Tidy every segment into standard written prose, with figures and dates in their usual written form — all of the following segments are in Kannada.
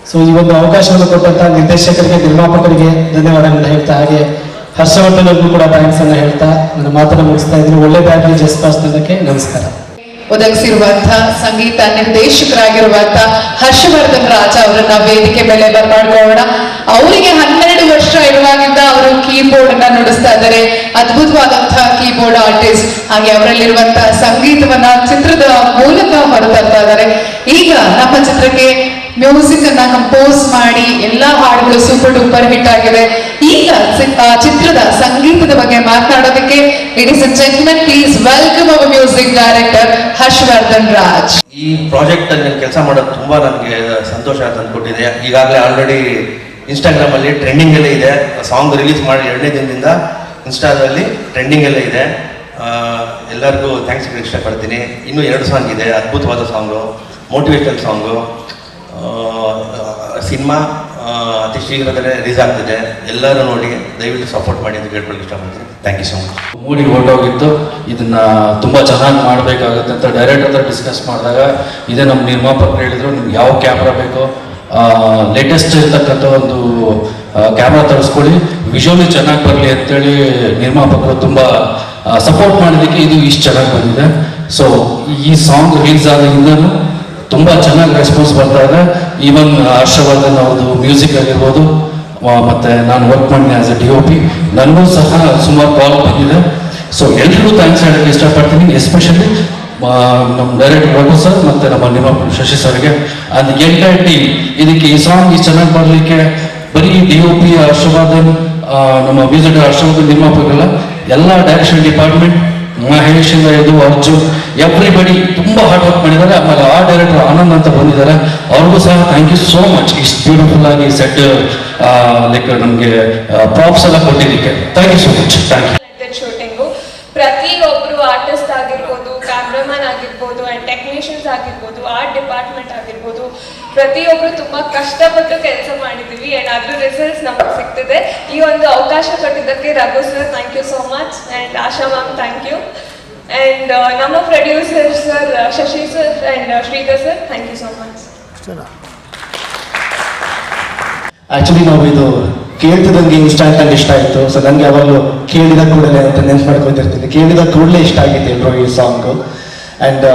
ಸೊ ಈ ಒಂದು ಅವಕಾಶವನ್ನು ಕೊಟ್ಟಂತಹ ನಿರ್ದೇಶಕರಿಗೆ, ನಿರ್ಮಾಪಕರಿಗೆ ಧನ್ಯವಾದಗಳನ್ನ ಹೇಳ್ತಾ, ಹಾಗೆ ಹರ್ಷವರ್ಧನ್ ಅವ್ರಿಗೂ ಕೂಡ ಥ್ಯಾಂಕ್ಸ್ ಅನ್ನ ಹೇಳ್ತಾ ನನ್ನ ಮಾತನ್ನು ಮುಗಿಸ್ತಾ ಇದ್ದೀನಿ. ಒಳ್ಳೆದಾಗಲಿ ಜಸ್ಪಾಸ್ ತಂಡಕ್ಕೆ ನಮಸ್ಕಾರ. ಒದಗಿಸಿರುವಂತಹ ಸಂಗೀತ ನಿರ್ದೇಶಕರಾಗಿರುವಂತಹ ಹರ್ಷವರ್ಧನ್ ರಾಜ ಅವರನ್ನ ವೇದಿಕೆ ಮೇಲೆ ಬರ್ಮಾಡ್ಕೊಳ್ಳೋಣ. ಅವರಿಗೆ 12 ವರ್ಷ ಇರುವಾಗಿಂದ ಅವರು ಕೀಬೋರ್ಡ್ ಅನ್ನ ನುಡಿಸ್ತಾ ಇದ್ದಾರೆ. ಅದ್ಭುತವಾದಂತಹ ಕೀಬೋರ್ಡ್ ಆರ್ಟಿಸ್ಟ್. ಹಾಗೆ ಅವರಲ್ಲಿರುವಂತಹ ಸಂಗೀತವನ್ನ ಚಿತ್ರದ ಮೂಲಕ ಹೊರತರ್ತಾ ಇದ್ದಾರೆ. ಈಗ ನಮ್ಮ ಚಿತ್ರಕ್ಕೆ ಮ್ಯೂಸಿಕ್ ಅನ್ನ ಕಂಪೋಸ್ ಮಾಡಿ ಎಲ್ಲಾ ಹಾಡುಗಳು ಸೂಪರ್ ಡೂಪರ್ ಹಿಟ್ ಆಗಿದೆ. ಈಗ ಚಿತ್ರದ ಸಂಗೀತದ ಬಗ್ಗೆ ಮಾತನಾಡೋದಕ್ಕೆ ladies and gentlemen, please welcome our music director Harshavardhan Raj. ಈ ಪ್ರಾಜೆಕ್ಟ್ ಅಲ್ಲಿ ಕೆಲಸ ಮಾಡೋದು ತುಂಬಾ ನನಗೆ ಸಂತೋಷ ತಂದುಕೊಟ್ಟಿದೆ. ಈಗಾಗಲೇ ಆಲ್ರೆಡಿ ಇನ್ಸ್ಟಾಗ್ರಾಮ್ ಅಲ್ಲಿ ಟ್ರೆಂಡಿಂಗ್ ಅಲ್ಲೇ ಇದೆ. ಸಾಂಗ್ ರಿಲೀಸ್ ಮಾಡಿ 2ನೇ ದಿನದಿಂದ ಇನ್ಸ್ಟಾದಲ್ಲಿ ಟ್ರೆಂಡಿಂಗ್ ಅಲ್ಲೇ ಇದೆ. ಎಲ್ಲರಿಗೂ ಥ್ಯಾಂಕ್ಸ್ ಇಷ್ಟಪಡ್ತೀನಿ. ಇನ್ನೂ 2 ಸಾಂಗ್ ಇದೆ, ಅದ್ಭುತವಾದ ಸಾಂಗು, ಮೋಟಿವೇಶನಲ್ ಸಾಂಗು. ಸಿನಿಮಾ ಅತಿ ಶೀಘ್ರದಲ್ಲೇ ರಿಲೀಸ್ ಆಗ್ತಿದೆ. ಎಲ್ಲರೂ ನೋಡಿ ದಯವಿಟ್ಟು ಸಪೋರ್ಟ್ ಮಾಡಿ ಅಂತ ಕೇಳ್ಕೊಳ್ಳಿ ಇಷ್ಟಪಡ್ತೀನಿ. Thank you so much. ಮೂಡಿ ಹೊರಟೋಗಿತ್ತು, ಇದನ್ನ ತುಂಬ ಚೆನ್ನಾಗಿ ಮಾಡಬೇಕಾಗುತ್ತೆ ಅಂತ ಡೈರೆಕ್ಟರ್ ಹತ್ರ ಡಿಸ್ಕಸ್ ಮಾಡಿದಾಗ ಇದೇ ನಮ್ಮ ನಿರ್ಮಾಪಕರು ಹೇಳಿದ್ರು, ನಿಮ್ಗೆ ಯಾವ ಕ್ಯಾಮ್ರಾ ಬೇಕೋ ಲೇಟೆಸ್ಟ್ ಇರ್ತಕ್ಕಂಥ ಒಂದು ಕ್ಯಾಮ್ರಾ ತರಿಸ್ಕೊಳ್ಳಿ, ವಿಜುವಲಿ ಚೆನ್ನಾಗಿ ಬರಲಿ ಅಂತೇಳಿ ನಿರ್ಮಾಪಕರು ತುಂಬ ಸಪೋರ್ಟ್ ಮಾಡಿದ್ದಕ್ಕೆ ಇದು ಇಷ್ಟು ಚೆನ್ನಾಗಿ ಬಂದಿದೆ. ಸೊ ಈ ಸಾಂಗ್ ರಿಲೀಸ್ ಆದಾಗಿಂದನೂ ತುಂಬ ಚೆನ್ನಾಗಿ ರೆಸ್ಪಾನ್ಸ್ ಬರ್ತಾ ಇದೆ. ಈವನ್ ಹರ್ಷವರ್ಧನ್ ಅವ್ರದ್ದು ಮ್ಯೂಸಿಕ್ ಆಗಿರ್ಬೋದು, ಮತ್ತು ನಾನು ವರ್ಕ್ ಮಾಡಿದೆ ಆಸ್ ಎ DOP, ನನಗೂ ಸಹ ಸುಮಾರು ಕಾಲ್ ಬಂದಿದೆ. ಸೊ ಎಲ್ರಿಗೂ ಥ್ಯಾಂಕ್ಸ್ ಹೇಳೋಕ್ಕೆ ಇಷ್ಟಪಡ್ತೀನಿ. ಎಸ್ಪೆಷಲಿ ನಮ್ಮ ಡೈರೆಕ್ಟರ್ ರಘು ಸರ್ ಮತ್ತು ನಮ್ಮ ನಿರ್ಮಾಪಕ ಶಶಿ ಸರ್ಗೆ ಅದು ಎಂಟೈರ್ ಟೀಮ್. ಇದಕ್ಕೆ ಈ ಸಾಂಗ್ ಇಷ್ಟು ಚೆನ್ನಾಗಿ ಬರಲಿಕ್ಕೆ ಬರೀ DOP ಹರ್ಷವರ್ಧನ್, ನಮ್ಮ ಮ್ಯೂಸಿಕ್ ಹರ್ಷವರ್ಧನ್ ನಿರ್ಮಾಪಕರಲ್ಲ, ಎಲ್ಲ ಡೈರೆಕ್ಷನ್ ಡಿಪಾರ್ಟ್ಮೆಂಟ್, ಮಹೇಶ್ ಇಂದ ಇದು ಅರ್ಜುನ್, ಎವ್ರಿಬಡಿ ತುಂಬ ಹಾರ್ಡ್ ವರ್ಕ್ ಮಾಡಿದ್ದಾರೆ. ಆಮೇಲೆ ಆ ಡೈರೆಕ್ಟರ್ ಆನಂದ್ ಅಂತ ಬಂದಿದ್ದಾರೆ, ಅವ್ರಿಗೂ ಸಹ ಥ್ಯಾಂಕ್ ಯು ಸೋ ಮಚ್. ಇಷ್ಟು ಬ್ಯೂಟಿಫುಲ್ ಆಗಿ ಸೆಟ್ ಲೈಕ್ ನಮಗೆ ಪ್ರಾಪ್ಸ್ ಎಲ್ಲ ಕೊಟ್ಟಿದ್ದಕ್ಕೆ thank you so much. Thank you. Shooting ಪ್ರತಿಯೊಬ್ಬರು ಆರ್ಟಿಸ್ಟ್ ಆಗಿರ್ಬೋದು, ಕ್ಯಾಮ್ರಾಮನ್ ಆಗಿರ್ಬೋದು, ಆ್ಯಂಡ್ ಟೆಕ್ನಿಷಿಯನ್ಸ್ ಆಗಿರ್ಬೋದು, ಆರ್ಟ್ ಡಿಪಾರ್ಟ್ಮೆಂಟ್ ಆಗಿರ್ಬೋದು, ಪ್ರತಿಯೊಬ್ಬರು ತುಂಬ ಕಷ್ಟಪಟ್ಟು ಕೆಲಸ ಮಾಡಿದ್ದೀವಿ. ಆ್ಯಂಡ್ ಅದ್ರ ರಿಸಲ್ಟ್ಸ್ ನಮಗೆ ಸಿಗ್ತಿದೆ. ಈ ಒಂದು ಅವಕಾಶ ಕೊಟ್ಟಿದ್ದಕ್ಕೆ Raghu sir thank you so much, and Asha ma'am thank you, and ನಮ್ಮ producer sir Shashi sir and Shridhar sir thank you so much. Actually ನಾವು ಇದು ಕೇಳ್ತಿದ್ದಂಗೆ ಇನ್ಸ್ಟಾಂಟ್ ಆಗಿ ಇಷ್ಟ ಆಯಿತು. ಸೊ ನನಗೆ ಯಾವಾಗಲೂ ಕೇಳಿದ ಕೂಡಲೇ ಅಂತ ನೆನ್ಪು ಮಾಡ್ಕೊತಿರ್ತೀನಿ, ಕೇಳಿದ ಕೂಡಲೇ ಇಷ್ಟ ಆಗಿತ್ತು ಎಲ್ರೋ ಈ ಸಾಂಗು. ಆ್ಯಂಡ್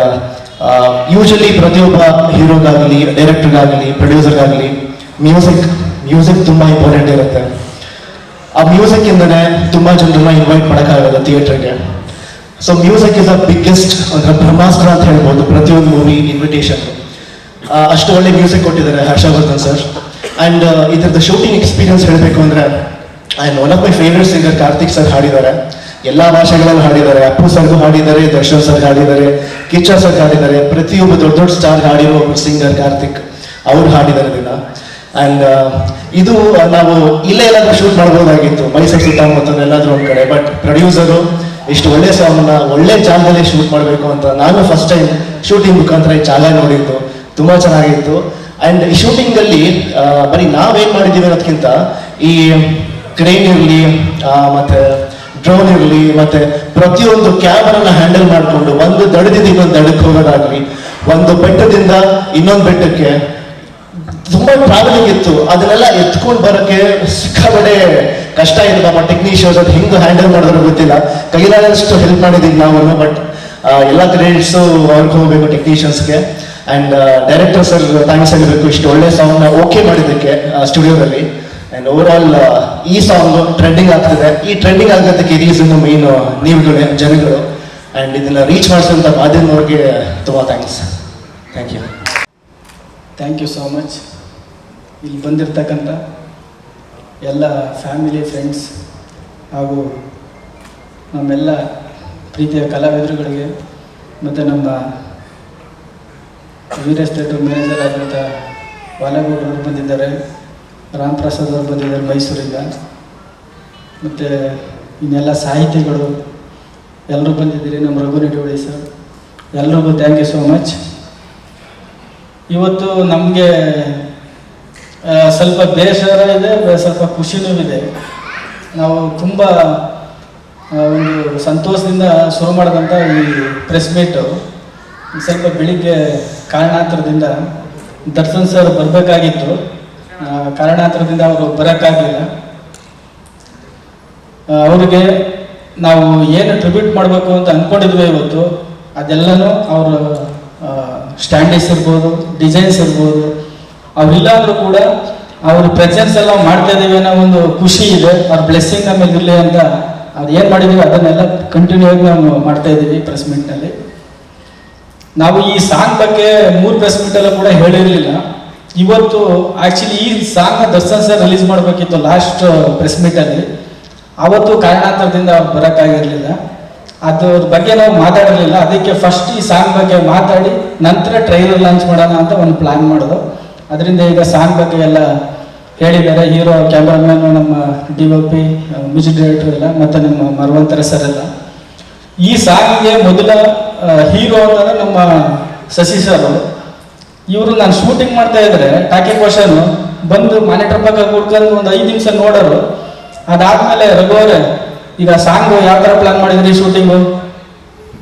ಯೂಶಲಿ ಪ್ರತಿಯೊಬ್ಬ ಹೀರೋಗಾಗಲಿ, ಡೈರೆಕ್ಟರ್ಗಾಗಲಿ, ಪ್ರೊಡ್ಯೂಸರ್ಗಾಗಲಿ ಮ್ಯೂಸಿಕ್ ತುಂಬ ಇಂಪಾರ್ಟೆಂಟ್ ಇರುತ್ತೆ. ಆ ಮ್ಯೂಸಿಕ್ಕಿಂದನೇ ತುಂಬ ಜನರನ್ನ ಇನ್ವೈಟ್ ಮಾಡೋಕ್ಕಾಗಲ್ಲ ಥಿಯೇಟ್ರಿಗೆ. So music is the biggest ಅಂದರೆ ಬ್ರಹ್ಮಾಸ್ತ್ರ ಅಂತ ಹೇಳ್ಬೋದು ಪ್ರತಿಯೊಂದು ಮೂವಿ ಇನ್ವಿಟೇಷನ್. ಅಷ್ಟು ಒಳ್ಳೆ ಮ್ಯೂಸಿಕ್ ಕೊಟ್ಟಿದ್ದಾರೆ ಹರ್ಷವರ್ಧನ್ ಸರ್. ಆ್ಯಂಡ್ ಇದ್ರದ್ದು ಶೂಟಿಂಗ್ ಎಕ್ಸ್ಪೀರಿಯನ್ಸ್ ಹೇಳಬೇಕು ಅಂದರೆ, and one of my favourite singer Karthik sir ಹಾಡಿದ್ದಾರೆ. ಎಲ್ಲ ಭಾಷೆಗಳಲ್ಲಿ ಹಾಡಿದ್ದಾರೆ. ಅಪ್ಪು ಸರ್ಗೂ ಹಾಡಿದ್ದಾರೆ, ದರ್ಶನ್ ಸರ್ ಹಾಡಿದ್ದಾರೆ, ಕಿಚ್ಚ ಸರ್ ಹಾಡಿದ್ದಾರೆ. ಪ್ರತಿಯೊಬ್ಬ ದೊಡ್ಡ ದೊಡ್ಡ ಸ್ಟಾರ್ ಹಾಡಿರೋ ಒಬ್ಬ ಸಿಂಗರ್ ಕಾರ್ತಿಕ್, ಅವ್ರು ಹಾಡಿದ್ದಾರೆ ಇದನ್ನ. ಆ್ಯಂಡ್ ಇದು ನಾವು ಇಲ್ಲೇ ಎಲ್ಲಾದ್ರೂ ಶೂಟ್ ಮಾಡ್ಬೋದಾಗಿತ್ತು, ಮೈಸೂರು ಸುತ್ತಮುತ್ತ ಎಲ್ಲಾದ್ರೂ ಒಂದು ಕಡೆ. ಬಟ್ ಪ್ರೊಡ್ಯೂಸರು ಇಷ್ಟು ಒಳ್ಳೆ ಸಾಂಗ್ನ ಒಳ್ಳೆ ಜಾಗದಲ್ಲಿ ಶೂಟ್ ಮಾಡಬೇಕು ಅಂತ ನಾನು ಫಸ್ಟ್ ಟೈಮ್ ಶೂಟಿಂಗ್ ಮುಖಾಂತರ ಈ ಜಾಗ ನೋಡಿದ್ದು. ತುಂಬ ಚೆನ್ನಾಗಿತ್ತು. ಆ್ಯಂಡ್ ಈ ಶೂಟಿಂಗಲ್ಲಿ ಬರೀ ನಾವೇನು ಮಾಡಿದ್ದೀವಿ ಅನ್ನೋದಕ್ಕಿಂತ ಈ ಕ್ರೇನ್ ಇರಲಿ, ಮತ್ತು ಡ್ರೋನ್ ಇರಲಿ, ಮತ್ತು ಪ್ರತಿಯೊಂದು ಕ್ಯಾಮರಾನ ಹ್ಯಾಂಡಲ್ ಮಾಡಿಕೊಂಡು ಒಂದು ದಡದಿಂದ ಇನ್ನೊಂದು ದಡಕ್ಕೆ ಹೋಗೋದಾಗಲಿ, ಒಂದು ಬೆಟ್ಟದಿಂದ ಇನ್ನೊಂದು ಬೆಟ್ಟಕ್ಕೆ ತುಂಬ ಟ್ರಾವೆಲಿಂಗ್ ಇತ್ತು. ಅದನ್ನೆಲ್ಲ ಎತ್ಕೊಂಡು ಬರೋಕ್ಕೆ ಸಿಕ್ಕಾಪಟ್ಟೆ ಕಷ್ಟ ಇದೆ. ನಮ್ಮ ಟೆಕ್ನಿಷಿಯನ್ಸ್ ಅದು ಹೆಂಗೆ ಹ್ಯಾಂಡಲ್ ಮಾಡಿದ್ರು ಗೊತ್ತಿಲ್ಲ, ಕೈಲಾದಷ್ಟು ಹೆಲ್ಪ್ ಮಾಡಿದ್ದೀವಿ ನಾವು. ಬಟ್ ಎಲ್ಲ ಕ್ರೆಡಿಟ್ಸು ಅವ್ರಿಗೆ ಹೋಗಬೇಕು ಟೆಕ್ನಿಷಿಯನ್ಸ್ಗೆ. ಆ್ಯಂಡ್ ಡೈರೆಕ್ಟರ್ ಸರ್ ಥ್ಯಾಂಕ್ಸ್ ಹೇಳಬೇಕು, ಇಷ್ಟು ಒಳ್ಳೆ ಸಾಂಗ್ನ ಓಕೆ ಮಾಡಿದ್ದಕ್ಕೆ ಸ್ಟುಡಿಯೋದಲ್ಲಿ. ಆ್ಯಂಡ್ ಓವರ್ ಆಲ್ ಈ ಸಾಂಗ್ ಟ್ರೆಂಡಿಂಗ್ ಆಗ್ತಿದೆ. ಈ ಟ್ರೆಂಡಿಂಗ್ ಆಗೋದಕ್ಕೆ ರೀಸನ್ ಮೇನು ನೀವುಗಳೇ, ಜನಗಳು. ಆ್ಯಂಡ್ ಇದನ್ನು ರೀಚ್ ಮಾಡಿಸೋಂಥ ಮಾಧ್ಯಮವ್ರಿಗೆ ತುಂಬ thanks. Thank you. Thank you so much. ಇಲ್ಲಿ ಬಂದಿರತಕ್ಕಂಥ ಎಲ್ಲ ಫ್ಯಾಮಿಲಿ, ಫ್ರೆಂಡ್ಸ್ ಹಾಗೂ ನಮ್ಮೆಲ್ಲ ಪ್ರೀತಿಯ ಕಲಾವಿದರುಗಳಿಗೆ, ಮತ್ತು ನಮ್ಮ ವೀರೇಶ್ ಥಿಯೇಟರ್ ಮ್ಯಾನೇಜರ್ ಆದಂಥ ಬಾಲಗೌಡರು ಬಂದಿದ್ದಾರೆ, ರಾಮ್ ಪ್ರಸಾದ್ ಅವರು ಬಂದಿದ್ದಾರೆ ಮೈಸೂರಿಂದ, ಮತ್ತು ಇನ್ನೆಲ್ಲ ಸಾಹಿತಿಗಳು ಎಲ್ಲರೂ ಬಂದಿದ್ದೀರಿ. ನಮ್ಮ ರಘು ನಿಡೋಳಿ ಸರ್, ಎಲ್ರಿಗೂ ಥ್ಯಾಂಕ್ ಯು ಸೋ ಮಚ್. ಇವತ್ತು ನಮಗೆ ಸ್ವಲ್ಪ ಬೇಸರ ಇದೆ, ಸ್ವಲ್ಪ ಖುಷಿನೂ ಇದೆ. ನಾವು ತುಂಬ ಒಂದು ಸಂತೋಷದಿಂದ ಶುರು ಮಾಡಿದಂಥ ಈ ಪ್ರೆಸ್ ಮೀಟು ಸ್ವಲ್ಪ ಬೆಳಿಗ್ಗೆ ಕಾರಣಾಂತರದಿಂದ ದರ್ಶನ್ ಸರ್ ಬರಬೇಕಾಗಿತ್ತು. ಕಾರಣಾಂತರದಿಂದ ಅವರು ಬರೋಕ್ಕಾಗಲಿಲ್ಲ. ಅವರಿಗೆ ನಾವು ಏನು ಟ್ರಿಬ್ಯೂಟ್ ಮಾಡಬೇಕು ಅಂತ ಅಂದ್ಕೊಂಡಿದ್ವಿ ಇವತ್ತು, ಅದೆಲ್ಲನೂ ಅವರ ಸ್ಟ್ಯಾಂಡರ್ಡ್ಸ್ ಇರ್ಬೋದು, ಡಿಸೈನ್ಸ್ ಇರ್ಬೋದು, ಅವರಿಲ್ಲ ಅಂದರೂ ಕೂಡ ಅವ್ರ ಪ್ರೆಸೆನ್ಸ್ ಎಲ್ಲ ಮಾಡ್ತಾ ಇದ್ದೀವಿ ಅನ್ನೋ ಒಂದು ಖುಷಿ ಇದೆ. ಅವ್ರ ಬ್ಲೆಸ್ಸಿಂಗ್ ನಮಗೆ ಇರಲಿ ಅಂತ ಅದು ಏನು ಮಾಡಿದ್ದೀವಿ ಅದನ್ನೆಲ್ಲ ಕಂಟಿನ್ಯೂ ಆಗಿ ನಾವು ಮಾಡ್ತಾ ಇದ್ದೀವಿ ಪ್ರೆಸ್ ಮೀಟ್ನಲ್ಲಿ. ನಾವು ಈ ಸಾಂಗ್ ಬಗ್ಗೆ 3 ಪ್ರೆಸ್ ಮೀಟಲ್ಲೂ ಕೂಡ ಹೇಳಿರಲಿಲ್ಲ. ಇವತ್ತು ಆ್ಯಕ್ಚುಲಿ ಈ ಸಾಂಗ್ನ ದರ್ಶನ್ ಸರ್ ರಿಲೀಸ್ ಮಾಡಬೇಕಿತ್ತು ಲಾಸ್ಟ್ ಪ್ರೆಸ್ ಮೀಟಲ್ಲಿ. ಅವತ್ತು ಕಾರಣಾಂತರದಿಂದ ಅವ್ರು ಬರೋಕ್ಕಾಗಿರಲಿಲ್ಲ. ಅದ್ರ ಬಗ್ಗೆ ನಾವು ಮಾತಾಡಿರಲಿಲ್ಲ. ಅದಕ್ಕೆ ಫಸ್ಟ್ ಈ ಸಾಂಗ್ ಬಗ್ಗೆ ಮಾತಾಡಿ ನಂತರ ಟ್ರೈಲರ್ ಲಾಂಚ್ ಮಾಡೋಣ ಅಂತ ಒಂದು ಪ್ಲ್ಯಾನ್ ಮಾಡೋದು. ಅದರಿಂದ ಈಗ ಸಾಂಗ್ ಬಗ್ಗೆ ಎಲ್ಲ ಹೇಳಿದ್ದಾರೆ. ಹೀರೋ, ಕ್ಯಾಮ್ರಾಮ್ಯಾನು, ನಮ್ಮ DOP, ಮ್ಯೂಸಿಕ್ ಡೈರೆಕ್ಟರ್ ಎಲ್ಲ, ಮತ್ತು ನಮ್ಮ ಮರವಂತರ ಸರ್ ಎಲ್ಲ. ಈ ಸಾಂಗ್ಗೆ ಮೊದಲ ಹೀರೋ ಅಂತಂದ್ರೆ ನಮ್ಮ ಶಶಿ ಸರ್. ಇವರು ನಾನು ಶೂಟಿಂಗ್ ಮಾಡ್ತಾ ಇದ್ರೆ ಟಾಕಿ ಕ್ವಶನ್ ಬಂದು ಮಾನಿಟರ್ ಪಕ್ಕ ಕೂತ್ಕೊಂಡು ಒಂದು 5 ನಿಮಿಷ ನೋಡೋರು. ಅದಾದ್ಮೇಲೆ ರಘುವರೇ ಈಗ ಸಾಂಗ್ ಯಾವ ಥರ ಪ್ಲಾನ್ ಮಾಡಿದ್ರಿ ಶೂಟಿಂಗು,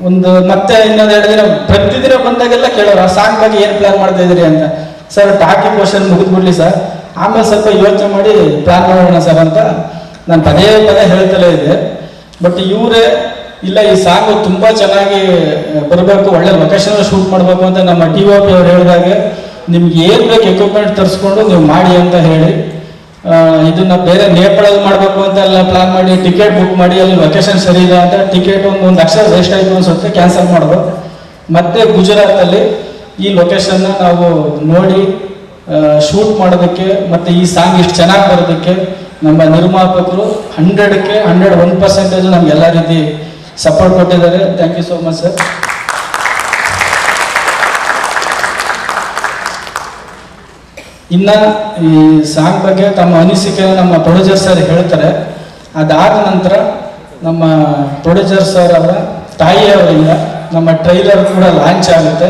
ಒಂದು ಮತ್ತೆ ಇನ್ನೊಂದು 2 ದಿನ ಪ್ರತಿದಿನ ಬಂದಾಗೆಲ್ಲ ಕೇಳೋರು ಆ ಸಾಂಗ್ ಬಗ್ಗೆ ಏನು ಪ್ಲಾನ್ ಮಾಡ್ತಾ ಇದ್ರಿ ಅಂತ. ಸರ್ ಟಾಕಿ ಕ್ವಶನ್ ಮುಗಿದ್ಬಿಡ್ಲಿ ಸರ್, ಆಮೇಲೆ ಸ್ವಲ್ಪ ಯೋಚನೆ ಮಾಡಿ ಪ್ಲಾನ್ ಮಾಡೋಣ ಸರ್ ಅಂತ ನಾನು ಪದೇ ಹೇಳ್ತಲೇ ಇದ್ದೆ. ಬಟ್ ಇವರೇ ಇಲ್ಲ, ಈ ಸಾಂಗು ತುಂಬ ಚೆನ್ನಾಗಿ ಬರಬೇಕು, ಒಳ್ಳೆ ಲೊಕೇಶನ್ ಶೂಟ್ ಮಾಡಬೇಕು ಅಂತ ನಮ್ಮ DOP ಅವ್ರು ಹೇಳಿದಾಗೆ ನಿಮ್ಗೆ ಏನು ಬೇಕು ಎಕ್ವಿಪ್ಮೆಂಟ್ ತರಿಸ್ಕೊಂಡು ನೀವು ಮಾಡಿ ಅಂತ ಹೇಳಿ ಇದನ್ನ ಬೇರೆ ನೇಪಾಳಲ್ಲಿ ಮಾಡಬೇಕು ಅಂತ ಎಲ್ಲ ಪ್ಲಾನ್ ಮಾಡಿ ಟಿಕೆಟ್ ಬುಕ್ ಮಾಡಿ ಅಲ್ಲಿ ಲೊಕೇಶನ್ ಸರಿ ಇಲ್ಲ ಅಂತ ಟಿಕೆಟ್ ಒಂದು ಲಕ್ಷ ವೇಸ್ಟ್ ಆಯಿತು ಅನ್ಸುತ್ತೆ, ಕ್ಯಾನ್ಸಲ್ ಮಾಡೋದು. ಮತ್ತೆ ಗುಜರಾತಲ್ಲಿ ಈ ಲೊಕೇಶನ್ನ ನಾವು ನೋಡಿ ಶೂಟ್ ಮಾಡೋದಕ್ಕೆ ಮತ್ತು ಈ ಸಾಂಗ್ ಇಷ್ಟು ಚೆನ್ನಾಗಿ ಬರೋದಕ್ಕೆ ನಮ್ಮ ನಿರ್ಮಾಪಕರು 100ಕ್ಕೆ 101% ನಮ್ಗೆ ಎಲ್ಲ ರೀತಿ ಸಪೋರ್ಟ್ ಕೊಟ್ಟಿದ್ದಾರೆ. Thank you so much sir. ಇನ್ನು ಈ ಸಾಂಗ್ ಬಗ್ಗೆ ತಮ್ಮ ಅನಿಸಿಕೆ ನಮ್ಮ ಪ್ರೊಡ್ಯೂಸರ್ ಸರ್ ಹೇಳ್ತಾರೆ. ಅದಾದ ನಂತರ ನಮ್ಮ ಪ್ರೊಡ್ಯೂಸರ್ ಸರ್ ಅವರ ತಾಯಿಯವರಿಂದ ನಮ್ಮ ಟ್ರೈಲರ್ ಕೂಡ ಲಾಂಚ್ ಆಗುತ್ತೆ.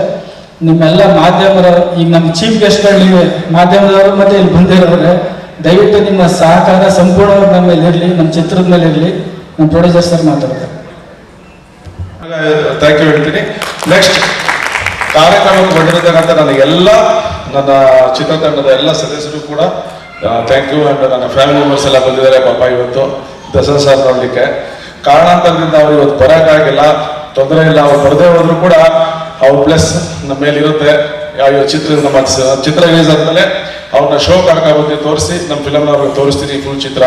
ನಿಮ್ಮೆಲ್ಲ ಮಾಧ್ಯಮರ, ಈಗ ನಮ್ಮ ಚೀಫ್ ಗೆಸ್ಟ್ಗಳು ನೀವೇ ಮಾಧ್ಯಮದವರು ಮತ್ತು ಇಲ್ಲಿ ಬಂದಿರೋದ್ರೆ ದಯವಿಟ್ಟು ನಿಮ್ಮ ಸಹಕಾರ ಸಂಪೂರ್ಣವಾಗಿ ನಮ್ಮ ಮೇಲೆ ಇರಲಿ, ನಮ್ಮ ಚಿತ್ರದ ಮೇಲೆ ಇರಲಿ. ನಮ್ಮ ಪ್ರೊಡ್ಯೂಸರ್ ಸರ್ ಮಾತಾಡ್ತಾರೆ. ಥ್ಯಾಂಕ್ ಯು ಹೇಳ್ತೀನಿ. ನೆಕ್ಸ್ಟ್ ಕಾರ್ಯಕ್ರಮಕ್ಕೆ ಬಂದಿರತಕ್ಕಂಥ ನನ್ನ ಚಿತ್ರತಂಡದ ಎಲ್ಲ ಸದಸ್ಯರು ಕೂಡ ಥ್ಯಾಂಕ್ ಯು. ಅಂಡ್ ನನ್ನ ಫ್ಯಾಮಿಲಿ ಮೆಂಬರ್ಸ್ ಎಲ್ಲ ಬಂದಿದ್ದಾರೆ ಪಾಪ ಇವತ್ತು ದರ್ಶನ್ ಸರ್ ನೋಡಲಿಕ್ಕೆ. ಕಾರಣಾಂತರದಿಂದ ಅವ್ರು ಇವತ್ತು ಬರೋಕ್ಕಾಗಿಲ್ಲ, ತೊಂದರೆ ಇಲ್ಲ. ಅವ್ರು ಬರದೇ ಹೋದ್ರು ಕೂಡ ಅವ್ರ ಪ್ಲಸ್ ನಮ್ಮ ಮೇಲೆ ಇರುತ್ತೆ. ನಮ್ಮ ಚಿತ್ರ ರಿಲೀಸ್ ಆದ್ಮೇಲೆ ಅವ್ರನ್ನ ಶೋ ಕರ್ಕೊಂಡ್ಬಂದು ತೋರಿಸಿ ನಮ್ಮ ಫಿಲಮ್ನ ಅವ್ರಿಗೆ ತೋರಿಸ್ತೀನಿ ಫುಲ್ ಚಿತ್ರ.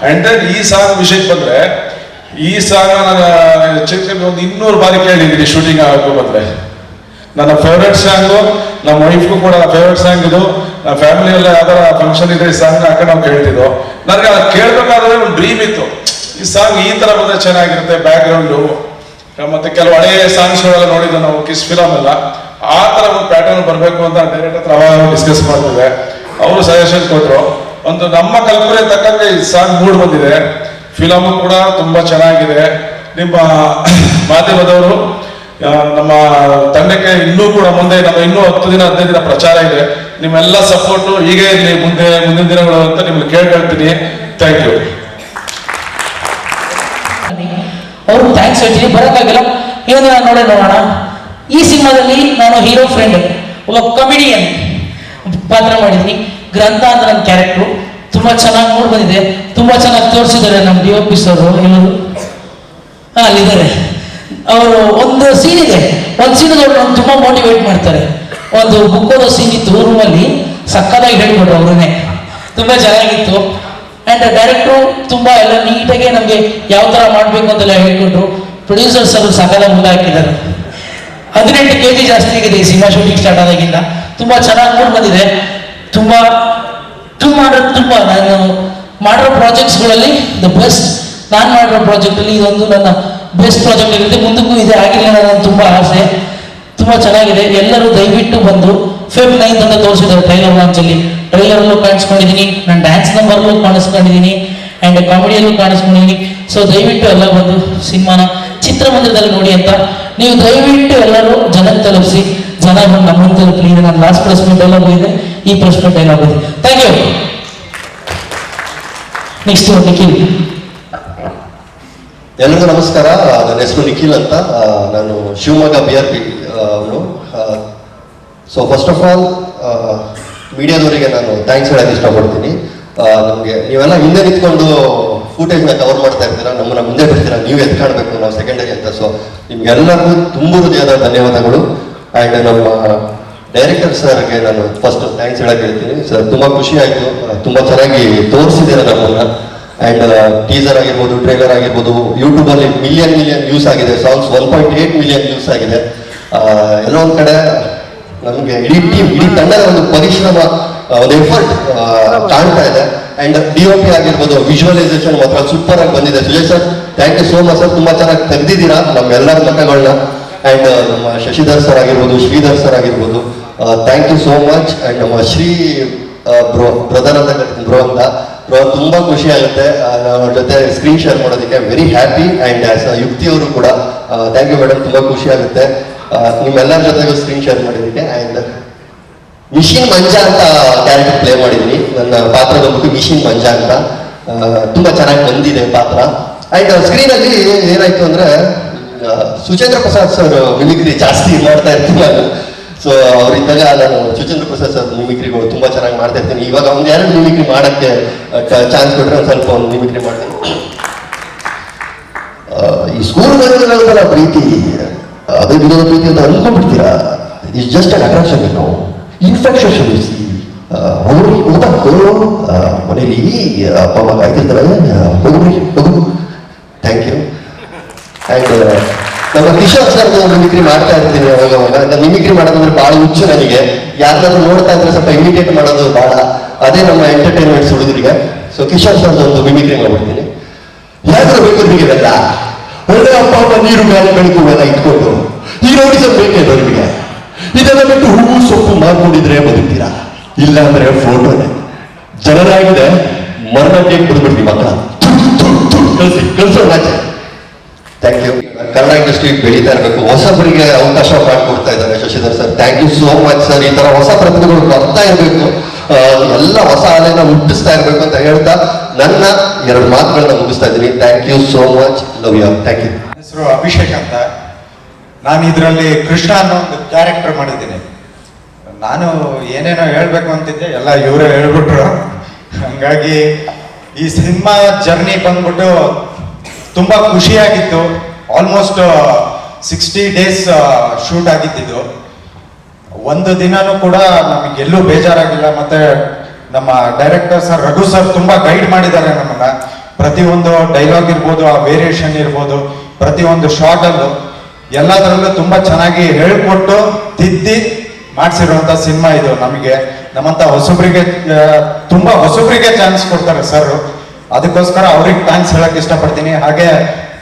ಅಂಡ್ ದೆನ್ ಈ ಸಾಂಗ್ ವಿಷಯಕ್ಕೆ ಬಂದ್ರೆ, ಈ ಸಾಂಗ್ ನಾನು ಚಿತ್ರದಲ್ಲಿ ಒಂದು 200 ಬಾರಿ ಕೇಳಿದ್ದೀನಿ ಶೂಟಿಂಗ್ ಆಗೋ ಬಂದ್ರೆ. ನನ್ನ ಫೇವ್ರೇಟ್ ಸಾಂಗು, ನಮ್ಮ ವೈಫ್ಗೂ ಕೂಡ ಫೇವ್ರೇಟ್ ಸಾಂಗ್ ಇದು. ನಮ್ಮ ಫ್ಯಾಮಿಲಿಯಲ್ಲ ಯಾವ್ದಾರ ಫಂಕ್ಷನ್ ಇದೆ ಈ ಸಾಂಗ್ ಹಾಕೊಂಡು ನಾವು ಕೇಳ್ತಿದ್ವು. ನನಗೆ ಅದು ಕೇಳಬೇಕಾದ್ರೆ ಒಂದು ಡ್ರೀಮ್ ಇತ್ತು, ಈ ಸಾಂಗ್ ಈ ತರ ಬಂದ್ರೆ ಚೆನ್ನಾಗಿರುತ್ತೆ ಬ್ಯಾಕ್ ಗ್ರೌಂಡು. ಮತ್ತೆ ಕೆಲವು ಹಳೆ ಸಾಂಗ್ಸ್ಗಳೆಲ್ಲ ನೋಡಿದ್ದು ನಾವು ಕಿಸ್ ಫಿಲಮ್ ಎಲ್ಲ, ಆ ತರ ಒಂದು ಪ್ಯಾಟರ್ನ್ ಬರಬೇಕು ಅಂತ ಡೈರೆಕ್ಟ್ ಹತ್ರ ಅವಾಗ ಡಿಸ್ಕಸ್ ಮಾಡ್ತಿದ್ದೆ. ಅವರು ಸಜೆಷನ್ ಕೊಟ್ಟರು. ಒಂದು ನಮ್ಮ ಕಲ್ಪನೆ ತಕ್ಕಂಗೆ ಈ ಸಾಂಗ್ ಮೂಡ್ ಬಂದಿದೆ. ಫಿಲಮ್ ಕೂಡ ತುಂಬಾ ಚೆನ್ನಾಗಿದೆ. ನಿಮ್ಮ ಮಾಧ್ಯಮದವರು ನಮ್ಮ ತಂಡಕ್ಕೆ ಇನ್ನೂ ಕೂಡ ಮುಂದೆ ನಮ್ಮ ಇನ್ನೂ 10 ದಿನ 15 ದಿನ ಪ್ರಚಾರ ಇದೆ. ನಿಮ್ಮೆಲ್ಲ ಸಪೋರ್ಟು ಹೀಗೆ ಇರಲಿ ಮುಂದಿನ ದಿನಗಳು ಅಂತ ನಿಮ್ಗೆ ಕೇಳ್ಕೊಳ್ತೀನಿ. Thank you. ಅವರು ಥ್ಯಾಂಕ್ಸ್ ಹೇಳ್ತೀನಿ, ಬರೋಕ್ಕಾಗಿಲ್ಲ. ಇವನು ನಾನು ನೋಡೋಣ. ಈ ಸಿನಿಮಾದಲ್ಲಿ ನಾನು ಹೀರೋ ಫ್ರೆಂಡ್, ಒಬ್ಬ ಕಾಮಿಡಿಯನ್ ಪಾತ್ರ ಮಾಡಿದ್ದೀನಿ. ಗ್ರಂಥ ಅಂತ ನನ್ನ ಕ್ಯಾರೆಕ್ಟ್ರು. ತುಂಬ ಚೆನ್ನಾಗಿ ಮೂಡ್ ಬಂದಿದೆ, ತುಂಬ ಚೆನ್ನಾಗಿ ತೋರಿಸಿದ್ದಾರೆ ನಮ್ಮ DOP ಸರ್ ಎಲ್ಲರೂ. ಅಲ್ಲಿದ್ದಾರೆ ಅವರು. ಒಂದು ಸೀನ್ ಇದೆ, ಒಂದು ಸೀನ್ ಅವ್ರು ತುಂಬ ಮೋಟಿವೇಟ್ ಮಾಡ್ತಾರೆ. ಒಂದು ಬುಕ್ ಓದೋ ಸೀನ್ ಇತ್ತು ರೂಮಲ್ಲಿ, ಸಕ್ಕತ್ತಾಗಿ ಹೇಳ್ಕೊಟ್ರು ಅವ್ರನ್ನೇ, ತುಂಬ ಚೆನ್ನಾಗಿತ್ತು. ಆ್ಯಂಡ್ ಡೈರೆಕ್ಟ್ರು ತುಂಬ ಎಲ್ಲ ನೀಟಾಗಿ ನಮಗೆ ಯಾವ ಥರ ಮಾಡಬೇಕು ಅಂತೆಲ್ಲ ಹೇಳ್ಕೊಟ್ರು. ಪ್ರೊಡ್ಯೂಸರ್ಸ್ ಅವರು ಸಕ್ಕತ್ತಾಗಿ ಮುಂದೆ ಹಾಕಿದ್ದಾರೆ. 18 kg ಜಾಸ್ತಿ ಆಗಿದೆ ಈ ಸಿನಿಮಾ ಶೂಟಿಂಗ್ ಸ್ಟಾರ್ಟ್ ಆದಾಗಿಂದ. ತುಂಬ ಚೆನ್ನಾಗಿ ಮೂಡ್ ಬಂದಿದೆ. ತುಂಬ ನಾನು ಮಾಡಿರೋ ಪ್ರಾಜೆಕ್ಟ್ಸ್ಗಳಲ್ಲಿ ದ ಬೆಸ್ಟ್. ನಾನು ಮಾಡಿರೋ ಪ್ರಾಜೆಕ್ಟಲ್ಲಿ ಇದೊಂದು ನನ್ನ ಬೆಸ್ಟ್ ಪ್ರಾಜೆಕ್ಟ್ ಇರುತ್ತೆ. ಮುಂದಕ್ಕೂ ಇದೆ, ಆಗಿಲ್ಲ ನನ್ನ ತುಂಬ ಆಸೆ. ತುಂಬ ಚೆನ್ನಾಗಿದೆ. ಎಲ್ಲರೂ ದಯವಿಟ್ಟು ಬಂದು Feb 9th ಅಂತ ತೋರಿಸಿದ್ದಾರೆ ಟ್ರೈಲರ್ ಲಾಂಚಲ್ಲಿ. ಟ್ರೈಲರಲ್ಲೂ ಕಾಣಿಸ್ಕೊಂಡಿದ್ದೀನಿ, ನಾನು ಡ್ಯಾನ್ಸ್ ನಂಬರ್ಲ್ಲೂ ಕಾಣಿಸ್ಕೊಂಡಿದ್ದೀನಿ, ಆ್ಯಂಡ್ ಕಾಮಿಡಿಯಲ್ಲೂ ಕಾಣಿಸ್ಕೊಂಡಿದ್ದೀನಿ. ಸೊ ದಯವಿಟ್ಟು ಎಲ್ಲ ಬಂದು ಸಿನಿಮಾನ ಚಿತ್ರಮಂದಿರದಲ್ಲಿ ನೋಡಿ ಅಂತ ನೀವು ದಯವಿಟ್ಟು ಎಲ್ಲರೂ ಜನಕ್ಕೆ ತಲುಪಿಸಿ. ಜನ ಬಂದು ನಮ್ಮನ್ನು ತಲುಪಲಿ. ಇದು ನನ್ನ ಲಾಸ್ಟ್ ಪ್ರೆಸ್ ಮೀಟ್ ಎಲ್ಲ ಹೋಗಿದೆ, ಈ ಪ್ರೆಸ್ ಮೀಟ್ ಎಲ್ಲ ಹೋಗಿದೆ. Thank you. ನೆಕ್ಸ್ಟ್ ನಿಖಿಲ್. ಎಲ್ಲರಿಗೂ ನಮಸ್ಕಾರ. ನನ್ನ ಹೆಸರು ನಿಖಿಲ್ ಅಂತ. ನಾನು ಶಿವಮೊಗ್ಗ BRP ಅವನು. ಸೊ ಫಸ್ಟ್ ಆಫ್ ಆಲ್ ಮೀಡಿಯಾದವರಿಗೆ ನಾನು ಥ್ಯಾಂಕ್ಸ್ ಹೇಳೋಕ್ಕೆ ಇಷ್ಟಪಡ್ತೀನಿ. ನಮಗೆ ನೀವೆಲ್ಲ ಹಿಂದೆ ನಿಂತ್ಕೊಂಡು ಫೂಟೇಜ್ನ ಕವರ್ ಮಾಡ್ತಾ ಇರ್ತೀರಾ, ನಮ್ಮನ್ನ ಮುಂದೆ ಬರ್ತೀರಾ, ನೀವು ಎತ್ಕಾಣಬೇಕು, ನಾವು ಸೆಕೆಂಡರಿ ಅಂತ. ಸೊ ನಿಮ್ಗೆಲ್ಲರಿಗೂ ತುಂಬ ಹೃದಯದ ಧನ್ಯವಾದಗಳು. ಆ್ಯಂಡ್ ನಮ್ಮ ಡೈರೆಕ್ಟರ್ ಸರ್ಗೆ ನಾನು ಫಸ್ಟ್ ಥ್ಯಾಂಕ್ಸ್ ಹೇಳಕ್ಕೆ ಹೇಳ್ತೀನಿ. ಸರ್ ತುಂಬ ಖುಷಿ ಆಯಿತು, ತುಂಬ ಚೆನ್ನಾಗಿ ತೋರಿಸಿದ್ದೀರ ನಮ್ಮನ್ನ. ಆ್ಯಂಡ್ ಟೀಸರ್ ಆಗಿರ್ಬೋದು, ಟ್ರೇಲರ್ ಆಗಿರ್ಬೋದು, ಯೂಟ್ಯೂಬಲ್ಲಿ ಮಿಲಿಯನ್ ವ್ಯೂಸ್ ಆಗಿದೆ, ಸಾಂಗ್ಸ್ 1.8 ಮಿಲಿಯನ್ ವ್ಯೂಸ್ ಆಗಿದೆ. ಎಲ್ಲೋ ಒಂದು ಕಡೆ ನಮಗೆ ಇಡೀ ಟೀಮ್, ಇಡೀ ತಂಡದ ಒಂದು ಪರಿಶ್ರಮ, ಒಂದು ಎಫರ್ಟ್ ಕಾಣ್ತಾ ಇದೆ. ಆ್ಯಂಡ್ DOP ಆಗಿರ್ಬೋದು, ವಿಜುವಲೈಸೇಷನ್ ಮಾತ್ರ ಸೂಪರ್ ಆಗಿ ಬಂದಿದೆ. Sujay sir, thank you so much sir, ತುಂಬ ಚೆನ್ನಾಗಿ ತೆಗೆದಿದ್ದೀರಾ ನಮ್ಮೆಲ್ಲರ ಮಕ್ಕಳನ್ನ. ಆ್ಯಂಡ್ ನಮ್ಮ ಶಶಿಧರ್ ಸರ್ ಆಗಿರ್ಬೋದು, ಶ್ರೀಧರ್ ಸರ್ ಆಗಿರ್ಬೋದು, thank you so much. And ನಮ್ಮ ಶ್ರೀ ಬ್ರದರ್ ಅಂತ ಕರಿತೀನಿ, ಬ್ರೋ ತುಂಬ ಖುಷಿ ಆಗುತ್ತೆ ಅವ್ರ ಜೊತೆ ಸ್ಕ್ರೀನ್ ಶೇರ್ ಮಾಡೋದಕ್ಕೆ. Very happy. ಆ್ಯಂಡ್ ಆಸ್ ಯುಕ್ತಿ ಅವರು ಕೂಡ ಥ್ಯಾಂಕ್ ಯು ಮೇಡಮ್, ತುಂಬ ಖುಷಿ ಆಗುತ್ತೆ ನಿಮ್ಮೆಲ್ಲರ ಜೊತೆಗೂ ಸ್ಕ್ರೀನ್ ಶೇರ್ ಮಾಡಿದ್ದಕ್ಕೆ. ಆ್ಯಂಡ್ ಮಿಷಿನ್ ಮಂಜಾ ಅಂತ ಕ್ಯಾರೆಕ್ಟರ್ ಪ್ಲೇ ಮಾಡಿದ್ದೀನಿ. ನನ್ನ ಪಾತ್ರ ಬಂದ್ಬಿಟ್ಟು ಮಿಷಿನ್ ಮಂಜಾ ಅಂತ. ತುಂಬ ಚೆನ್ನಾಗಿ ಬಂದಿದೆ ಪಾತ್ರ. ಆ್ಯಂಡ್ ಸ್ಕ್ರೀನಲ್ಲಿ ಏನಾಯ್ತು ಅಂದರೆ ಸುಚೇಂದ್ರ ಪ್ರಸಾದ್ ಸರ್ ಮಿಮಿಕ್ರಿ ಜಾಸ್ತಿ ಮಾಡ್ತಾ ಇರ್ತೀನಿ ನಾನು. ಸೊ ಅವರಿದ್ದಾಗ ನಾನು ಸುಚೇಂದ್ರ ಪ್ರಸಾದ್ ಸರ್ ಮಿಮಿಕ್ರಿಗಳು ತುಂಬ ಚೆನ್ನಾಗಿ ಮಾಡ್ತಾ ಇರ್ತೀನಿ. ಇವಾಗ ಒಂದು 2 ಮಿಮಿಕ್ರಿ ಮಾಡೋಕ್ಕೆ ಚಾನ್ಸ್ ಕೊಟ್ಟರೆ ಒಂದು ಸ್ವಲ್ಪ ಒಂದು ಮಿಮಿಕ್ರಿ ಮಾಡ್ತೀನಿ. ಈ ಸ್ಕೂಲ್ ಬರೋದಿಲ್ಲ ಪ್ರೀತಿ, ಅದೇ ವಿರೋಧ ಪ್ರೀತಿ ಅಂತ ಅಂದ್ಕೊಂಡ್ಬಿಡ್ತೀರಾ. It's just an attraction, infection. ಹೋಗ್ರಿ ಊಟಕ್ಕೋ ಮನೇಲಿ ಅಪ್ಪ ಅಮ್ಮ ಕಾಯ್ತಿರ್ತಾರೆ, ಹೋಗ್ರಿ ಹೋಗು. Thank you. ಆ್ಯಂಡ್ ನಮ್ಮ ಕಿಶೋರ್ ಸರ್ ಮಿಮಿಕ್ರಿ ಮಾಡ್ತಾ ಇರ್ತೀನಿ ಅವಾಗ. ಮಿಮಿಕ್ರಿ ಮಾಡೋದಂದ್ರೆ ಭಾಳ ಹುಚ್ಚು ನನಗೆ. ಯಾರನ್ನಾದ್ರೂ ನೋಡ್ತಾ ಇದ್ರೆ ಸ್ವಲ್ಪ ಇಮಿಟೇಟ್ ಮಾಡೋದು ಭಾಳ, ಅದೇ ನಮ್ಮ ಎಂಟರ್ಟೈನ್ಮೆಂಟ್ಸ್ ಹುಡುಗರಿಗೆ. ಸೊ ಕಿಶೋರ್ ಸರ್ ಒಂದು ಮಿಮಿಕ್ರಿ ಮಾಡ್ಬಿಡ್ತೀನಿ. ಯಾರು ಬೇಕು ನಿಮಗೆಲ್ಲ ಒಳ್ಳೆ ಅಪ್ಪ ಅಮ್ಮ ನೀರು ಗಾಳಿ ಬೆಳಕು ಎಲ್ಲ ಇಟ್ಕೊಂಡು ಹೀರೋಯಿಸಮ್ ಬೇಕೇ ನಿಮಗೆ. ಇದೆಲ್ಲ ಬಿಟ್ಟು ಹೂವು ಸೊಪ್ಪು ಮಾಡ್ಕೊಂಡಿದ್ರೆ ಬದುಕ್ತೀರಾ, ಇಲ್ಲ ಅಂದ್ರೆ ಫೋಟೋನೆ. ಜನರಾಗಿದೆ ಮರಣಕ್ಕೆ ಬಿಡ್ಬಿಡ್ತೀವಿ ಮಕ್ಕಳ. ಕಳಿಸಿ ಕಳಿಸೋಣ. Thank you. ಕನ್ನಡ ಇಂಡಸ್ಟ್ರಿ ಬೆಳೀತಾ ಇರಬೇಕು, ಹೊಸಬರಿಗೆ ಅವಕಾಶ ಮಾಡಿಕೊಡ್ತಾ ಇದ್ದಾರೆ Shashidhar sir. Thank you so much sir. ಈ ತರ ಹೊಸ ಪ್ರತಿಭೆಗಳು ಬರ್ತಾ ಇರಬೇಕು, ಎಲ್ಲ ಹೊಸ ಅಲೆನ ಹುಟ್ಟಿಸ್ತಾ ಇರಬೇಕು ಅಂತ ಹೇಳ್ತಾ ನನ್ನ 2 ಮಾತುಗಳನ್ನ ಮುಗಿಸ್ತಾ ಇದ್ದೀನಿ. Thank you so much, love you. Thank you. ಹೆಸರು ಅಭಿಷೇಕ್ ಅಂತ. ನಾನು ಇದರಲ್ಲಿ ಕೃಷ್ಣ ಅನ್ನೋ ಒಂದು ಕ್ಯಾರೆಕ್ಟರ್ ಮಾಡಿದ್ದೀನಿ. ನಾನು ಏನೇನೋ ಹೇಳ್ಬೇಕು ಅಂತಿದ್ದೆ, ಎಲ್ಲ ಇವರೇ ಹೇಳ್ಬಿಟ್ರು. ಹಂಗಾಗಿ ಈ ಸಿನಿಮಾ ಜರ್ನಿ ಬಂದ್ಬಿಟ್ಟು ತುಂಬ ಖುಷಿಯಾಗಿತ್ತು. ಆಲ್ಮೋಸ್ಟ್ 60 ಡೇಸ್ ಶೂಟ್ ಆಗಿದ್ದು. ಒಂದು ದಿನನೂ ಕೂಡ ನಮಗೆಲ್ಲೂ ಬೇಜಾರಾಗಿಲ್ಲ. ಮತ್ತೆ ನಮ್ಮ ಡೈರೆಕ್ಟರ್ ಸರ್ ರಘು ಸರ್ ತುಂಬ ಗೈಡ್ ಮಾಡಿದ್ದಾರೆ ನಮಗ. ಪ್ರತಿಯೊಂದು ಡೈಲಾಗ್ ಇರ್ಬೋದು, ಆ ವೇರಿಯೇಷನ್ ಇರ್ಬೋದು, ಪ್ರತಿಯೊಂದು ಶಾರ್ಟಲ್ಲೂ ಎಲ್ಲದರಲ್ಲೂ ತುಂಬ ಚೆನ್ನಾಗಿ ಹೇಳ್ಕೊಟ್ಟು ತಿದ್ದಿ ಮಾಡಿಸಿರುವಂಥ ಸಿನಿಮಾ ಇದು. ನಮಗೆ ನಮ್ಮಂಥ ಹೊಸಬ್ರಿಗೆ ತುಂಬ ಹೊಸಬ್ರಿಗೆ ಚಾನ್ಸ್ ಕೊಡ್ತಾರೆ ಸರ್. ಅದಕ್ಕೋಸ್ಕರ ಅವ್ರಿಗೆ ಥ್ಯಾಂಕ್ಸ್ ಹೇಳಕ್ ಇಷ್ಟಪಡ್ತೀನಿ. ಹಾಗೆ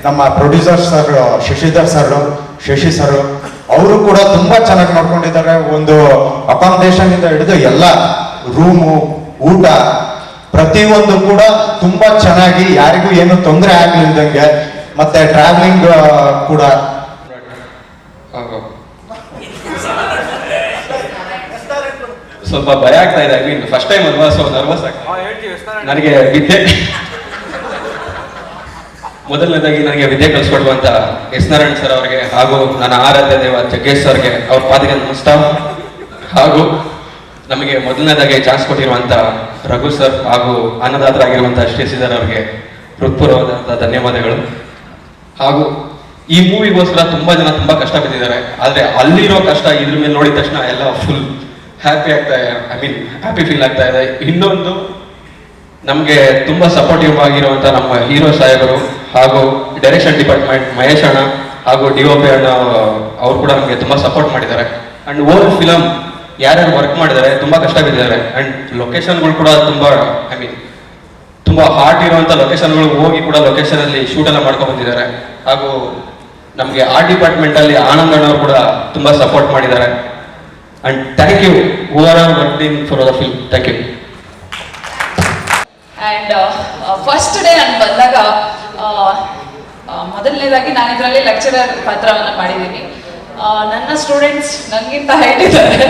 ನಮ್ಮ producer sir Shashidhar sir, Shashi sir, ಅವರು ಕೂಡ ತುಂಬಾ ಚೆನ್ನಾಗಿ ನೋಡ್ಕೊಂಡಿದ್ದಾರೆ. ಒಂದು ಅಕಾಮಿಡೇಷನ್ ಇಂದ ಹಿಡಿದು ಎಲ್ಲ ರೂಮು, ಊಟ, ಪ್ರತಿಯೊಂದು ಕೂಡ ತುಂಬಾ ಚೆನ್ನಾಗಿ, ಯಾರಿಗೂ ಏನು ತೊಂದರೆ ಆಗ್ಲಿಲ್ದಂಗೆ. ಮತ್ತೆ ಟ್ರಾವೆಲಿಂಗ್ ಕೂಡ ಸ್ವಲ್ಪ ಭಯ ಆಗ್ತಾ ಇದೆ. ಐ ಮೀನ್ ಫಸ್ಟ್ ಟೈಮ್ ಅಲ್ವಾ, ಸೊ ನರ್ವಸ್ ಆಗ್ತದೆ ನನಗೆ. ಮೊದಲನೇದಾಗಿ ನನಗೆ ವಿದ್ಯೆ ಕಲಿಸ್ಕೊಡುವಂತ ಎಸ್ ನಾರಾಯಣ್ ಸರ್ ಅವರಿಗೆ ಹಾಗೂ ನನ್ನ ಆರಾಧ್ಯ ದೇವ ಜಗ್ಗೇಶ್ ಸರ್ಗೆ ಅವ್ರ ಪಾದಿಗೆ ನಮಸ್ಕಾರ. ಹಾಗೂ ನಮಗೆ ಮೊದಲನೇದಾಗಿ ಚಾನ್ಸ್ ಕೊಟ್ಟಿರುವಂತ ರಘು ಸರ್ ಹಾಗೂ ಅನ್ನದಾತರಾಗಿರುವಂತಹ ಶ್ರೀಧರ್ ಅವರಿಗೆ ಹೃತ್ಪೂರ್ವಕವಾದ ಧನ್ಯವಾದಗಳು. ಹಾಗೂ ಈ ಮೂವಿಗೋಸ್ಕರ ತುಂಬಾ ಜನ ತುಂಬಾ ಕಷ್ಟ ಬಿದ್ದಿದ್ದಾರೆ. ಆದ್ರೆ ಅಲ್ಲಿರೋ ಕಷ್ಟ ಇದ್ರ ಮೇಲೆ ನೋಡಿದ ತಕ್ಷಣ ಎಲ್ಲ ಫುಲ್ ಹ್ಯಾಪಿ ಆಗ್ತಾ ಇದೆ. ಐ ಮೀನ್ ಹ್ಯಾಪಿ ಫೀಲ್ ಆಗ್ತಾ ಇದೆ. ಇನ್ನೊಂದು, ನಮಗೆ ತುಂಬಾ ಸಪೋರ್ಟಿವ್ ಆಗಿರುವಂತ ನಮ್ಮ ಹೀರೋ ಸಾಹೇಬರು ಹಾಗೂ ಡೈರೆಕ್ಷನ್ ಡಿಪಾರ್ಟ್ಮೆಂಟ್ ಮಹೇಶ್ ಅಣ್ಣ ಹಾಗೂ DOP ಅಣ್ಣ ಅವ್ರು ಕೂಡ ನಮಗೆ ತುಂಬಾ ಸಪೋರ್ಟ್ ಮಾಡಿದ್ದಾರೆ. ಅಂಡ್ ಓಲ್ ಫಿಲಮ್ ಯಾರ್ಯಾರು ವರ್ಕ್ ಮಾಡಿದ್ದಾರೆ ತುಂಬಾ ಕಷ್ಟ ಬಿದ್ದಿದ್ದಾರೆ. ಅಂಡ್ ಲೊಕೇಶನ್ಗಳು ಕೂಡ ತುಂಬಾ, ಐ ಮೀನ್ ತುಂಬಾ ಹಾರ್ಟ್ ಇರುವಂತ ಲೊಕೇಶನ್ಗಳು ಹೋಗಿ ಕೂಡ ಲೊಕೇಶನ್ ಅಲ್ಲಿ ಶೂಟ್ ಎಲ್ಲ ಮಾಡ್ಕೊಂಡು ಬಂದಿದ್ದಾರೆ. ಹಾಗೂ ನಮಗೆ ಆರ್ಟ್ ಡಿಪಾರ್ಟ್ಮೆಂಟ್ ಅಲ್ಲಿ ಆನಂದ್ ಅಣ್ಣವ್ರು ಕೂಡ ತುಂಬಾ ಸಪೋರ್ಟ್ ಮಾಡಿದ್ದಾರೆ. And thank you who are working for the film. Thank you. And first day ನಾನು ಬಂದಾಗ ಮೊದಲನೇದಾಗಿ ನಾನು ಇದರಲ್ಲಿ ಲೆಕ್ಚರರ್ ಪಾತ್ರವನ್ನು ಮಾಡಿದ್ದೀನಿ. ನನ್ನ ಸ್ಟೂಡೆಂಟ್ಸ್ ನನಗಿಂತ ಹೈಟ್ ಇದ್ದಾರೆ.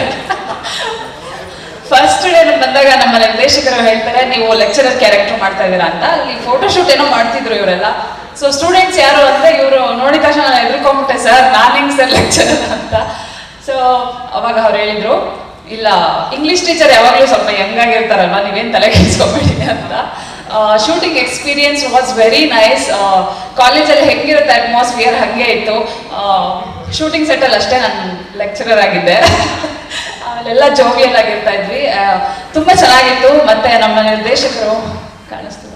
ಫಸ್ಟ್ ಡೇ ಬಂದಾಗ ನಮ್ಮ ನಿರ್ದೇಶಕರು ಹೇಳ್ತಾರೆ, ನೀವು ಲೆಕ್ಚರರ್ ಕ್ಯಾರೆಕ್ಟರ್ ಮಾಡ್ತಾ ಇದ್ದೀರಾ ಅಂತ. ಅಲ್ಲಿ ಫೋಟೋಶೂಟ್ ಏನೋ ಮಾಡ್ತಿದ್ರು ಇವರೆಲ್ಲ. ಸೊ ಸ್ಟೂಡೆಂಟ್ಸ್ ಯಾರು ಅಂತ ಇವರು ನೋಡಿದ ತಕ್ಷಣ ನಾನು ಎದುರ್ಕೊಂಡ್ಬಿಟ್ಟೆ, ಸರ್ ನಾನು ಹೆಂಗೆ ಸರ್ ಲೆಕ್ಚರರ್ ಅಂತ. ಸೊ ಅವಾಗ ಅವ್ರು ಹೇಳಿದ್ರು, ಇಲ್ಲ ಇಂಗ್ಲಿಷ್ ಟೀಚರ್ ಯಾವಾಗಲೂ ಸ್ವಲ್ಪ ಯಂಗ್ ಆಗಿರ್ತಾರಲ್ವಾ, ನೀವೇನು ತಲೆ ಕೆಡಿಸ್ಕೊಬೇಡಿ ಅಂತ. Shooting experience was very nice. ಕಾಲೇಜಲ್ಲಿ ಹೆಂಗಿರುತ್ತೆ ಅಟ್ಮಾಸ್ಫಿಯರ್ ಹಾಗೆ ಇತ್ತು. ಶೂಟಿಂಗ್ ಸೆಟ್ಟಲ್ಲಿ ಅಷ್ಟೇ ನಾನು ಲೆಕ್ಚರರ್ ಆಗಿದ್ದೆ. ಅಲ್ಲೆಲ್ಲ ಜೋವಿಯಲ್ ಆಗಿರ್ತಾ ಇದ್ವಿ. ತುಂಬ ಚೆನ್ನಾಗಿತ್ತು. ಮತ್ತೆ ನಮ್ಮ ನಿರ್ದೇಶಕರು ಕಾಣಿಸ್ತಿಲ್ಲ,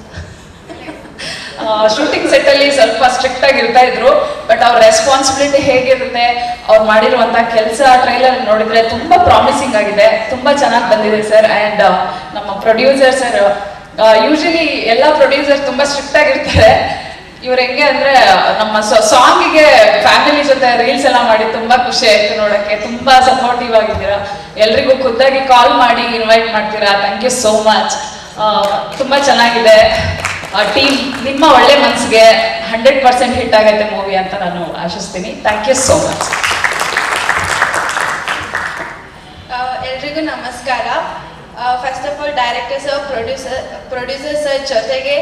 ಶೂಟಿಂಗ್ ಸೆಟ್ಟಲ್ಲಿ ಸ್ವಲ್ಪ ಸ್ಟ್ರಿಕ್ಟ್ ಆಗಿರ್ತಾ ಇದ್ರು. ಬಟ್ ಅವ್ರ ರೆಸ್ಪಾನ್ಸಿಬಿಲಿಟಿ ಹೇಗಿರುತ್ತೆ, ಅವ್ರು ಮಾಡಿರುವಂಥ ಕೆಲಸ ಟ್ರೈಲರ್ ನೋಡಿದ್ರೆ ತುಂಬ ಪ್ರಾಮಿಸಿಂಗ್ ಆಗಿದೆ, ತುಂಬ ಚೆನ್ನಾಗಿ ಬಂದಿದೆ ಸರ್. ಆ್ಯಂಡ್ ನಮ್ಮ ಪ್ರೊಡ್ಯೂಸರ್ ಸರ್, ಯೂಶಲಿ ಎಲ್ಲ ಪ್ರೊಡ್ಯೂಸರ್ ತುಂಬ ಸ್ಟ್ರಿಕ್ಟ್ ಆಗಿರ್ತಾರೆ. ಇವ್ರು ಹೆಂಗೆ ಅಂದರೆ ನಮ್ಮ ಸಾಂಗಿಗೆ ಫ್ಯಾಮಿಲಿ ಜೊತೆ ರೀಲ್ಸ್ ಎಲ್ಲ ಮಾಡಿ ತುಂಬ ಖುಷಿ ಆಯಿತು ನೋಡೋಕ್ಕೆ. ತುಂಬ ಸಪೋರ್ಟಿವ್ ಆಗಿದ್ದೀರಾ, ಎಲ್ರಿಗೂ ಖುದ್ದಾಗಿ ಕಾಲ್ ಮಾಡಿ ಇನ್ವೈಟ್ ಮಾಡ್ತೀರಾ. Thank you so much. ತುಂಬ ಚೆನ್ನಾಗಿದೆ. ಟೀಮ್ ನಿಮ್ಮ ಒಳ್ಳೆ ಮನಸ್ಸಿಗೆ 100% ಹಿಟ್ ಆಗುತ್ತೆ ಮೂವಿ ಅಂತ ನಾನು ಆಶಿಸ್ತೀನಿ. Thank you so much. ಎಲ್ರಿಗೂ ನಮಸ್ಕಾರ. First of all director sir, producer sir ಜೊತೆಗೆ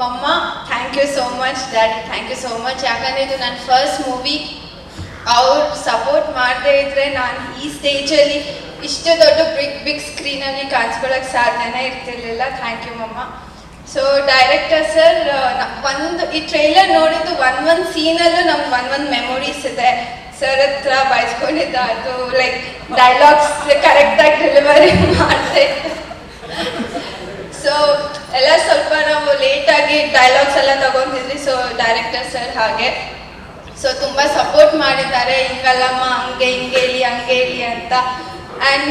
mamma, thank you so much. Daddy, thank you so much. ಯಾಕಂದರೆ ಇದು ನನ್ನ ಫಸ್ಟ್ ಮೂವಿ. ಅವ್ರು ಸಪೋರ್ಟ್ ಮಾಡದೇ ಇದ್ದರೆ ನಾನು ಈ ಸ್ಟೇಜಲ್ಲಿ ಇಷ್ಟು ದೊಡ್ಡ ಬಿಗ್ ಸ್ಕ್ರೀನಲ್ಲಿ ಕಾಣಿಸ್ಕೊಳ್ಳೋಕ್ಕೆ ಸಾಧ್ಯನೇ ಇರ್ತಿರ್ಲಿಲ್ಲ. ಥ್ಯಾಂಕ್ ಯು ಮಮ್ಮ. ಸೊ ಡೈರೆಕ್ಟರ್ ಸರ್, ಈ ಟ್ರೈಲರ್ ನೋಡಿದ್ದು ಒಂದೊಂದು ಸೀನಲ್ಲೂ ನಮ್ಗೆ ಒಂದೊಂದು ಮೆಮೊರೀಸ್ ಇದೆ. ಸರ್ ಹತ್ರ ಬಯಸ್ಕೊಂಡಿದ್ದ ಅದು ಲೈಕ್ ಡೈಲಾಗ್ಸ್ ಕರೆಕ್ಟಾಗಿ ಡೆಲಿವರಿ ಮಾಡಿದೆ. ಸೊ ಎಲ್ಲ ಸ್ವಲ್ಪ ನಾವು ಲೇಟಾಗಿ ಡೈಲಾಗ್ಸ್ ಎಲ್ಲ ತಗೊಂತಿದ್ವಿ. ಸೊ ಡೈರೆಕ್ಟರ್ ಸರ್ ಹಾಗೆ ಸೊ ತುಂಬ ಸಪೋರ್ಟ್ ಮಾಡಿದ್ದಾರೆ. ಹಿಂಗಲ್ಲಮ್ಮ, ಹಂಗೆ ಹೇಳಿ ಹಂಗೆ ಹೇಳಿ ಅಂತ. And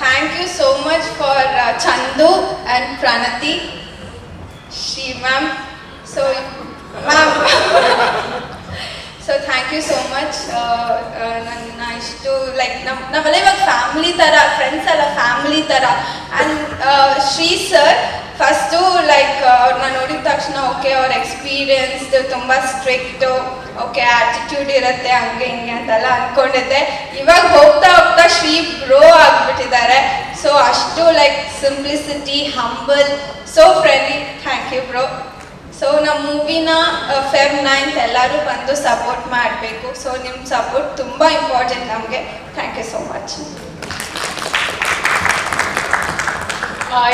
thank you so much for Chandu and Pranati, Shri ma'am. So ma'am, so thank you so much. ನನ್ನ ಇಷ್ಟು ಲೈಕ್ ನಾವೆಲ್ಲ ಇವಾಗ ಫ್ಯಾಮಿಲಿ ಥರ, ಫ್ರೆಂಡ್ಸ್ ಅಲ್ಲ ಫ್ಯಾಮಿಲಿ ಥರ. And Shri sir first like ಅವ್ರನ್ನ ನೋಡಿದ ತಕ್ಷಣ ಓಕೆ ಅವ್ರ ಎಕ್ಸ್ಪೀರಿಯನ್ಸ್ ತುಂಬ ಸ್ಟ್ರಿಕ್ಟು, ಓಕೆ ಆ್ಯಟಿಟ್ಯೂಡ್ ಇರುತ್ತೆ ಹಂಗೆ ಹಿಂಗೆ ಅಂತೆಲ್ಲ ಅಂದ್ಕೊಂಡಿದ್ದೆ. ಇವಾಗ ಹೋಗ್ತಾ ಹೋಗ್ತಾ ಶ್ರೀ ಬ್ರೋ ಆಗಿಬಿಟ್ಟಿದ್ದಾರೆ. ಸೊ ಅಷ್ಟು like simplicity, humble, so friendly. Thank you bro. So ನಮ್ಮ ಮೂವಿನ Feb 9th ಎಲ್ಲರೂ ಬಂದು ಸಪೋರ್ಟ್ ಮಾಡಬೇಕು. ಸೊ ನಿಮ್ಮ ಸಪೋರ್ಟ್ ತುಂಬ ಇಂಪಾರ್ಟೆಂಟ್ ನಮಗೆ. Thank you so much.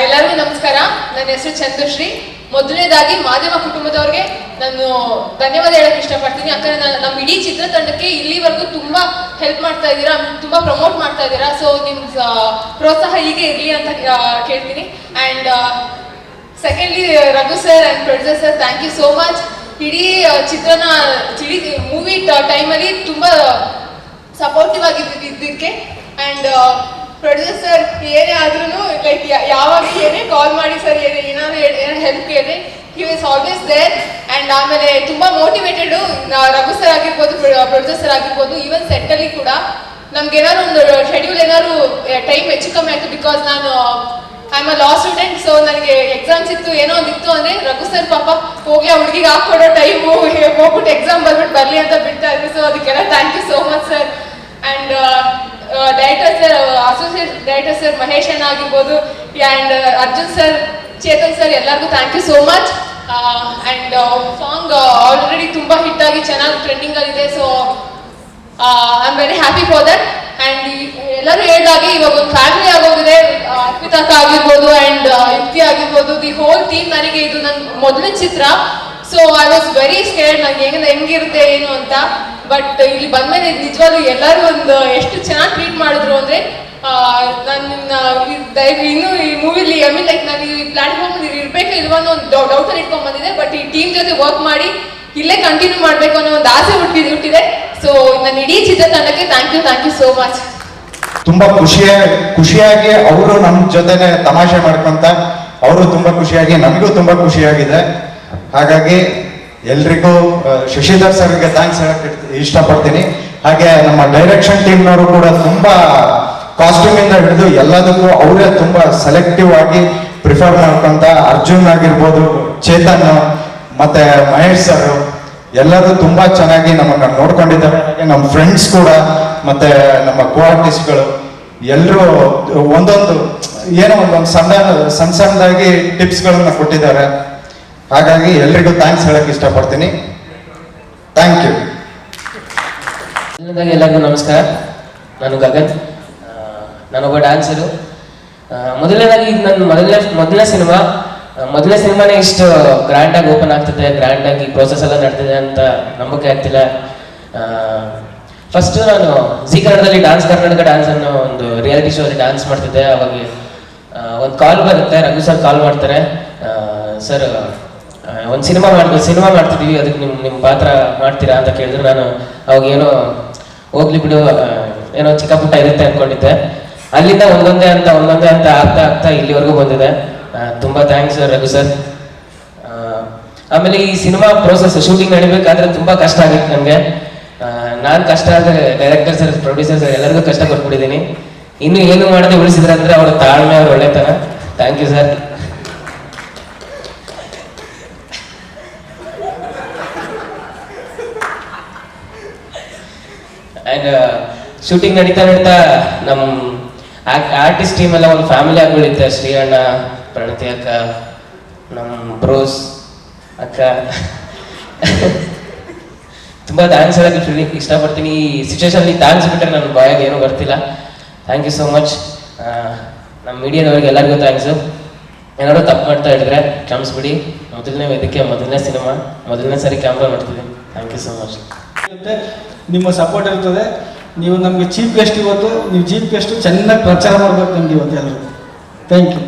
ಎಲ್ಲರಿಗೂ ನಮಸ್ಕಾರ. ನನ್ನ ಹೆಸರು ಚಂದ್ರಶ್ರೀ. ಮೊದಲನೇದಾಗಿ ಮಾಧ್ಯಮ ಕುಟುಂಬದವ್ರಿಗೆ ನಾನು ಧನ್ಯವಾದ ಹೇಳಕ್ಕೆ ಇಷ್ಟಪಡ್ತೀನಿ. ಯಾಕಂದರೆ ನಮ್ಮ ಇಡೀ ಚಿತ್ರತಂಡಕ್ಕೆ ಇಲ್ಲಿವರೆಗೂ ತುಂಬ ಹೆಲ್ಪ್ ಮಾಡ್ತಾ ಇದ್ದೀರಾ, ತುಂಬ ಪ್ರಮೋಟ್ ಮಾಡ್ತಾ ಇದ್ದೀರಾ. ಸೊ ನಿಮ್ಮ ಪ್ರೋತ್ಸಾಹ ಹೀಗೆ ಇರಲಿ ಅಂತ ಕೇಳ್ತೀನಿ. And secondly Raghu sir and producer sir, thank you so much. ಇಡೀ ಮೂವಿ ಟೈಮಲ್ಲಿ ತುಂಬ ಸಪೋರ್ಟಿವ್ ಆಗಿದ್ದಕ್ಕೆ. ಆ್ಯಂಡ್ ಪ್ರೊಡ್ಯೂಸರ್ ಸರ್ ಏನೇ ಆದ್ರೂ ಲೈಕ್ ಯಾವಾಗ ಏನೇ ಕಾಲ್ ಮಾಡಿ ಸರ್ ಏನಾದ್ರು ಹೆಲ್ಪ್ ಕೇಳಿ, he was always there. And ಆಮೇಲೆ ತುಂಬ ಮೋಟಿವೇಟೆಡು. ರಘು ಸರ್ ಆಗಿರ್ಬೋದು, ಪ್ರೊಡ್ಯೂಸರ್ ಸರ್ ಆಗಿರ್ಬೋದು, ಈವನ್ ಸೆಟ್ಟಲ್ಲಿ ಕೂಡ ನಮ್ಗೆ ಏನಾದ್ರು ಒಂದು ಶೆಡ್ಯೂಲ್ ಏನಾದ್ರು ಟೈಮ್ ಹೆಚ್ಚು ಕಮ್ಮಿ ಆಯಿತು. ಬಿಕಾಸ್ ನಾನು I am a law student. So ನನಗೆ ಎಕ್ಸಾಮ್ಸ್ ಇತ್ತು, ಏನೋ ಒಂದು ಇತ್ತು ಅಂದರೆ ರಘು ಸರ್ ಪಾಪ ಹೋಗಿ ಆ ಹುಡುಗಿಗೆ ಹಾಕ್ಕೊಡೋ ಟೈಮು, ಹೋಗ್ಬಿಟ್ಟು ಎಕ್ಸಾಮ್ ಬರ್ಬಿಟ್ಟು ಬರಲಿ ಅಂತ ಬಿಡ್ತಾ ಇದ್ರು. ಸೊ ಅದಕ್ಕೆಲ್ಲ thank you so much sir. And director sir, associate director sir Mahesh ಅಣ್ಣ ಆಗಿರ್ಬೋದು, and Arjun sir, Chetan sir, ಎಲ್ಲರಿಗೂ thank you so much. And song already ತುಂಬ ಹಿಟ್ಟಾಗಿ ಚೆನ್ನಾಗಿ ಟ್ರೆಂಡಿಂಗಲ್ಲಿದೆ. So I am very happy for that. And ಎಲ್ಲರೂ ಹೇಳಿದಾಗೆ ಇವಾಗ ಒಂದು ಫ್ಯಾಮಿಲಿ ಆಗೋಗಿದೆ. ಅರ್ಪಿತಾ ಆಗಿರ್ಬೋದು ಆ್ಯಂಡ್ ಯುಕ್ತಿ ಆಗಿರ್ಬೋದು, ದಿ ಹೋಲ್ ಟೀಮ್. ನನಗೆ ಇದು ನನ್ನ ಮೊದಲನೇ ಚಿತ್ರ. So I was very scared, ನನಗೆ ಹೆಂಗಿರುತ್ತೆ ಏನು ಅಂತ. ಬಟ್ ಇಲ್ಲಿ ಬಂದಮೇಲೆ ನಿಜವಾಗ್ಲೂ ಎಲ್ಲರೂ ಒಂದು ಎಷ್ಟು ಚೆನ್ನಾಗಿ ಟ್ರೀಟ್ ಮಾಡಿದ್ರು ಅಂದರೆ, ನಾನು ಇನ್ನೂ ಈ ಮೂವಿಲಿ ಐ ಮೀನ್ ಲೈಕ್ ನಾನು ಈ ಪ್ಲಾಟ್ಫಾರ್ಮ್ ಇರಬೇಕು ಇಲ್ವೋ ಅನ್ನೋ ಒಂದು ಡೌಟಲ್ಲಿ ಇಟ್ಕೊಂಡು ಬಂದಿದೆ. ಬಟ್ ಈ ಟೀಮ್ ಜೊತೆ ವರ್ಕ್ ಮಾಡಿ ಇಲ್ಲೇ ಕಂಟಿನ್ಯೂ ಮಾಡಬೇಕು ಅನ್ನೋ ಒಂದು ಆಸೆ ಹುಟ್ಟಿದೆ. ಸೊ ನನ್ನ ಇಡೀ ಚಿತ್ರತಂಡಕ್ಕೆ ಥ್ಯಾಂಕ್ ಯು ಸೋ ಮಚ್. ತುಂಬಾ ಖುಷಿಯಾಗಿ ಅವರು ನಮ್ಮ ಜೊತೆನೆ ತಮಾಷೆ ಮಾಡ್ಕೊಂತ ಅವರು ತುಂಬಾ ಖುಷಿಯಾಗಿ, ನಮಗೂ ತುಂಬಾ ಖುಷಿಯಾಗಿದೆ. ಹಾಗಾಗಿ ಎಲ್ರಿಗೂ ಶಶಿಧರ್ ಸರ್ಗೆ ಥ್ಯಾಂಕ್ಸ್ ಹೇಳಕ್ಕೆ ಇಷ್ಟಪಡ್ತೀನಿ. ಹಾಗೆ ನಮ್ಮ ಡೈರೆಕ್ಷನ್ ಟೀಮ್ನವರು ಕೂಡ ತುಂಬಾ ಕಾಸ್ಟ್ಯೂಮ್ ಇಂದ ಹಿಡಿದು ಎಲ್ಲದಕ್ಕೂ ಅವರೇ ತುಂಬಾ ಸೆಲೆಕ್ಟಿವ್ ಆಗಿ ಪ್ರಿಫರ್ ಮಾಡ್ಕೊಂತ, ಅರ್ಜುನ್ ಆಗಿರ್ಬೋದು, ಚೇತನ್ ಮತ್ತೆ ಮಹೇಶ್ ಸರ್ ಎಲ್ಲರೂ ತುಂಬಾ ಚೆನ್ನಾಗಿ ನಮ್ಮನ್ನ ನೋಡ್ಕೊಂಡಿದ್ದಾರೆ. ಹಾಗೆ ನಮ್ಮ ಫ್ರೆಂಡ್ಸ್ ಕೂಡ ಮತ್ತೆ ನಮ್ಮ ಕೋ ಆರ್ಟಿಸ್ಟ್ಗಳು ಎಲ್ಲರೂ ಒಂದೊಂದು ಸಣ್ಣದಾಗಿ ಟಿಪ್ಸ್ಗಳನ್ನ ಕೊಟ್ಟಿದ್ದಾರೆ. ಹಾಗಾಗಿ ಎಲ್ರಿಗೂ ಥ್ಯಾಂಕ್ಸ್ ಹೇಳಕ್ ಇಷ್ಟಪಡ್ತೀನಿ. Thank you. ಎಲ್ಲರಿಗೂ ನಮಸ್ಕಾರ. ನಾನು ಗಗನ್. ನಾನೊಬ್ಬ ಡ್ಯಾನ್ಸರು. ಮೊದಲನೇದಾಗಿ ಇದು ನನ್ನ ಮೊದಲನೇ ಸಿನಿಮಾನೇ ಇಷ್ಟು ಗ್ರ್ಯಾಂಡಾಗಿ ಓಪನ್ ಆಗ್ತಿದೆ, ಗ್ರ್ಯಾಂಡಾಗಿ ಪ್ರೋಸೆಸ್ ಎಲ್ಲ ನಡೆದಿದೆ ಅಂತ ನಂಬಿಕೆ ಆಗ್ತಿಲ್ಲ. ಫಸ್ಟು ನಾನು ಜಿ ಕನ್ನಡದಲ್ಲಿ ಕರ್ನಾಟಕ ಡ್ಯಾನ್ಸ್ ಅನ್ನೋ ಒಂದು ರಿಯಾಲಿಟಿ ಶೋ ಅಲ್ಲಿ ಡ್ಯಾನ್ಸ್ ಮಾಡ್ತಿದ್ದೆ. ಅವಾಗ ಒಂದು ಕಾಲ್ ಬರುತ್ತೆ, ರಘು ಸರ್ ಕಾಲ್ ಮಾಡ್ತಾರೆ, ಸರ್ ಒಂದು ಸಿನಿಮಾ ಮಾಡ್ತಿದ್ದೀವಿ, ಅದಕ್ಕೆ ನಿಮ್ಮ ಪಾತ್ರ ಮಾಡ್ತೀರಾ ಅಂತ ಕೇಳಿದ್ರು. ನಾನು ಅವಾಗ ಏನೋ ಹೋಗ್ಲಿ ಬಿಡು, ಏನೋ ಚಿಕ್ಕ ಪುಟ್ಟ ಇರುತ್ತೆ ಅಂದ್ಕೊಂಡಿದ್ದೆ. ಅಲ್ಲಿಂದ ಒಂದೊಂದೇ ಅಂತ ಆಗ್ತಾ ಇಲ್ಲಿವರೆಗೂ ಬಂದಿದೆ. ತುಂಬ ಥ್ಯಾಂಕ್ಸ್ ರಘು ಸರ್. ಆಮೇಲೆ ಈ ಸಿನಿಮಾ ಪ್ರೋಸೆಸ್ ಶೂಟಿಂಗ್ ನಡಿಬೇಕಾದ್ರೆ ತುಂಬ ಕಷ್ಟ ಆಗಿತ್ತು ನನಗೆ. ನಾನು ಕಷ್ಟ ಆದರೆ ಡೈರೆಕ್ಟರ್ ಸರ್, ಪ್ರೊಡ್ಯೂಸರ್ ಸರ್ ಎಲ್ಲರಿಗೂ ಕಷ್ಟ ಕೊಟ್ಬಿಟ್ಟಿದ್ದೀನಿ. ಇನ್ನು ಏನು ಮಾಡದೆ ಉಳಿಸಿದ್ರೆ ಅಂದರೆ ಅವ್ರ ತಾಳ್ಮೆ, ಅವ್ರ ಒಳ್ಳೆತನ. Thank you sir. And shooting ನಡೀತಾ ನಮ್ಮ ಆರ್ಟಿಸ್ಟ್ ಟೀಮ್ ಎಲ್ಲ ಒಂದು ಫ್ಯಾಮಿಲಿ ಆಗಿಬಿಡುತ್ತೆ. ಶ್ರೀ ಅಣ್ಣ, ಪ್ರಣತಿ ಅಕ್ಕ, ನಮ್ಮ ಬ್ರೋಸ್ ಅಕ್ಕ, ತುಂಬ ಥ್ಯಾಂಕ್ಸ್ ಹೇಳೋಕ್ಕೆ ಇಷ್ಟಪಡ್ತೀನಿ. ಈ ಸಿಚುವೇಶನಲ್ಲಿ ಥ್ಯಾಂಕ್ಸ್ ಬಿಟ್ಟರೆ ನನ್ನ ಬಾಯಾಗ ಏನೂ ಬರ್ತಿಲ್ಲ. Thank you so much. ನಮ್ಮ ಮೀಡಿಯಾದವ್ರಿಗೆ ಎಲ್ಲರಿಗೂ ಥ್ಯಾಂಕ್ಸು. ಏನಾದ್ರು ತಪ್ಪು ಮಾಡ್ತಾ ಇದ್ರೆ ಕ್ಷಮಿಸ್ಬಿಡಿ. ಮೊದಲನೇ ವೇದಿಕೆ, ಮೊದಲನೇ ಸಿನಿಮಾ, ಮೊದಲನೇ ಸಾರಿ ಕ್ಯಾಮ್ರಾ ಮಾಡ್ತಿದ್ದೀನಿ. Thank you so much. ನಿಮ್ಮ ಸಪೋರ್ಟ್ ಇರ್ತದೆ. ನೀವು ನಮಗೆ ಚೀಫ್ ಗೆಸ್ಟ್ ಇವತ್ತು, ನೀವು ಚೀಫ್ ಗೆಸ್ಟ್ ಚೆನ್ನಾಗಿ ಪ್ರಚಾರ ಮಾಡಬೇಕು ನಮ್ಗೆ ಇವತ್ತು ಎಲ್ಲರೂ. Thank you.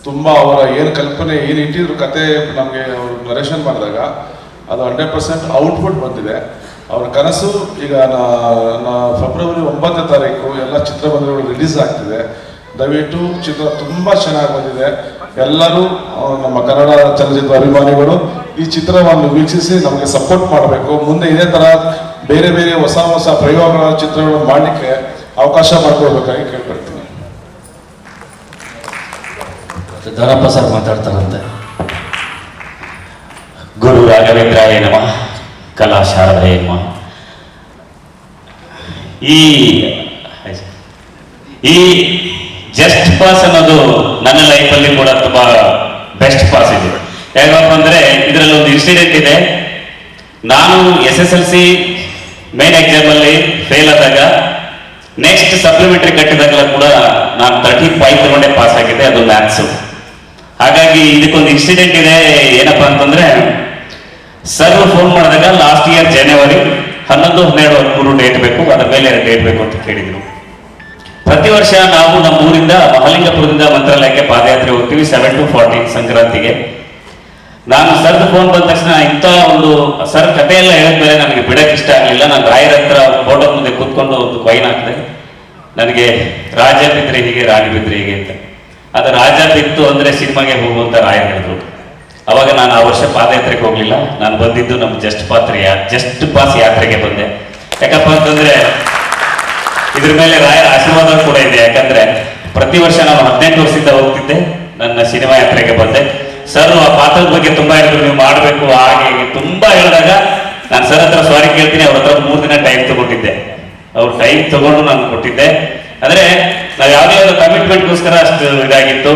ತುಂಬ ಅವರ ಏನು ಕಲ್ಪನೆ ಏನು ಇಟ್ಟಿದ್ರು ಕತೆ ನಮಗೆ ಅವರು ನರೇಷನ್ ಮಾಡಿದಾಗ ಅದು 100% ಔಟ್ಪುಟ್ ಬಂದಿದೆ. ಅವರ ಕನಸು ಈಗ ಫೆಬ್ರವರಿ 9ನೇ ತಾರೀಕು ಎಲ್ಲ ಚಿತ್ರಮಂದಿರಗಳು ರಿಲೀಸ್ ಆಗ್ತಿದೆ. ದಯವಿಟ್ಟು ಚಿತ್ರ ತುಂಬ ಚೆನ್ನಾಗಿ ಬಂದಿದೆ. ಎಲ್ಲರೂ ನಮ್ಮ ಕನ್ನಡ ಚಲನಚಿತ್ರ ಅಭಿಮಾನಿಗಳು ಈ ಚಿತ್ರವನ್ನು ವೀಕ್ಷಿಸಿ ನಮಗೆ ಸಪೋರ್ಟ್ ಮಾಡಬೇಕು. ಮುಂದೆ ಇದೇ ಥರ ಬೇರೆ ಬೇರೆ ಹೊಸ ಪ್ರಯೋಗಗಳ ಚಿತ್ರಗಳನ್ನು ಮಾಡಲಿಕ್ಕೆ ಅವಕಾಶ ಮಾಡಿಕೊಡ್ಬೇಕಾಗಿ ಕೇಳ್ಕೊಳ್ತೀನಿ. ಧನಪ್ಪ ಸರ್ ಮಾತಾಡ್ತಾರಂತೆ. ಗುರು ರಾಘವೇಂದ್ರಾಯ ನಮಃ, ಕಲಾ ಶಾರದಾಯ ನಮಃ. ಈ ಜಸ್ಟ್ ಪಾಸ್ ಅನ್ನೋದು ನನ್ನ ಲೈಫಲ್ಲಿ ಕೂಡ ತುಂಬಾ ಬೆಸ್ಟ್ ಪಾಸ್ ಇದೆ. ಯಾಕಪ್ಪ ಅಂದ್ರೆ ಇದರಲ್ಲಿ ಒಂದು ಇನ್ಸಿಡೆಂಟ್ ಇದೆ. ನಾನು SSLC ಮೇನ್ ಎಕ್ಸಾಮ್ ಅಲ್ಲಿ ಫೇಲ್ ಆದಾಗ ನೆಕ್ಸ್ಟ್ ಸಪ್ಲಿಮೆಂಟರಿ ಕಟ್ಟಿದಾಗಲೂ ಕೂಡ ನಾನು 35 ತಗೊಂಡೆ ಪಾಸ್ ಆಗಿದೆ, ಅದು ಮ್ಯಾಥ್ಸು. ಹಾಗಾಗಿ ಇದಕ್ಕೊಂದು ಇನ್ಸಿಡೆಂಟ್ ಇದೆ. ಏನಪ್ಪಾ ಅಂತಂದ್ರೆ, ಸರ್ ಫೋನ್ ಮಾಡಿದಾಗ ಲಾಸ್ಟ್ ಇಯರ್ ಜನವರಿ 11, 12 3 ಡೇಟ್ ಬೇಕು, ಅದ್ರ ಮೇಲೆ 2 ಡೇಟ್ ಬೇಕು ಅಂತ ಕೇಳಿದ್ರು. ಪ್ರತಿ ವರ್ಷ ನಾವು ನಮ್ಮ ಊರಿಂದ ಮಹಾಲಿಂಗಪುರದಿಂದ ಮಂತ್ರಾಲಯಕ್ಕೆ ಪಾದಯಾತ್ರೆ ಹೋಗ್ತೀವಿ 7 to 14 ಸಂಕ್ರಾಂತಿಗೆ. ನಾನು ಸರ್ದು ಫೋನ್ ಬಂದ ತಕ್ಷಣ ಇಂಥ ಒಂದು ಸರ್ ಕಥೆ ಎಲ್ಲ ಹೇಳಿದ್ಮೇಲೆ ನನಗೆ ಬಿಡಕ್ಕೆ ಇಷ್ಟ ಆಗಲಿಲ್ಲ. ನಾನು ರಾಯರ ಹತ್ರ ಫೋಟೋ ಮುಂದೆ ಕೂತ್ಕೊಂಡು ಒಂದು ಕಾಯಿನ್ ಹಾಕಿದೆ. ನನಗೆ ರಾಜ ಬಿದ್ರೆ ಹೀಗೆ, ರಾಣಿ ಬಿದ್ರೆ ಹೀಗೆ ಅಂತ. ಅದು ರಾಜ ಬಿತ್ತು ಅಂದ್ರೆ ಸಿನಿಮಾಗೆ ಹೋಗುವಂತ ರಾಯರ್ ಹೇಳಿದ್ರು. ಅವಾಗ ನಾನು ಆ ವರ್ಷ ಪಾದಯಾತ್ರೆಗೆ ಹೋಗ್ಲಿಲ್ಲ. ನಾನು ಬಂದಿದ್ದು ನಮ್ಮ ಜಸ್ಟ್ ಪಾಸ್ ಯಾತ್ರೆಗೆ ಬಂದೆ. ಯಾಕಪ್ಪ ಅಂತಂದ್ರೆ ಇದ್ರ ಮೇಲೆ ರಾಯರ ಆಶೀರ್ವಾದ ಕೂಡ ಇದೆ. ಯಾಕಂದ್ರೆ ಪ್ರತಿ ವರ್ಷ ನಾನು 18 ವರ್ಷದಿಂದ ಹೋಗ್ತಿದ್ದೆ, ನನ್ನ ಸಿನಿಮಾ ಯಾತ್ರೆಗೆ ಬಂದೆ. ಸರ್ ಆ ಪಾತ್ರದ ಬಗ್ಗೆ ತುಂಬಾ ಹೇಳಿದ್ರು, ನೀವು ಮಾಡಬೇಕು ಹಾಗೆ ತುಂಬಾ ಹೇಳಿದಾಗ ನಾನು ಸರ್ ಹತ್ರ ಸಾರಿ ಕೇಳ್ತೀನಿ. ಅವ್ರ ಹತ್ರ 3 ದಿನ ಟೈಮ್ ತಗೊಂಡಿದ್ದೆ. ಅವ್ರು ಟೈಮ್ ತಗೊಂಡು ನಾನು ಕೊಟ್ಟಿದ್ದೆ. ಅಂದ್ರೆ ನಾವು ಯಾವುದೇ ಒಂದು ಕಮಿಟ್ಮೆಂಟ್ಗೋಸ್ಕರ ಅಷ್ಟು ಇದಾಗಿತ್ತು.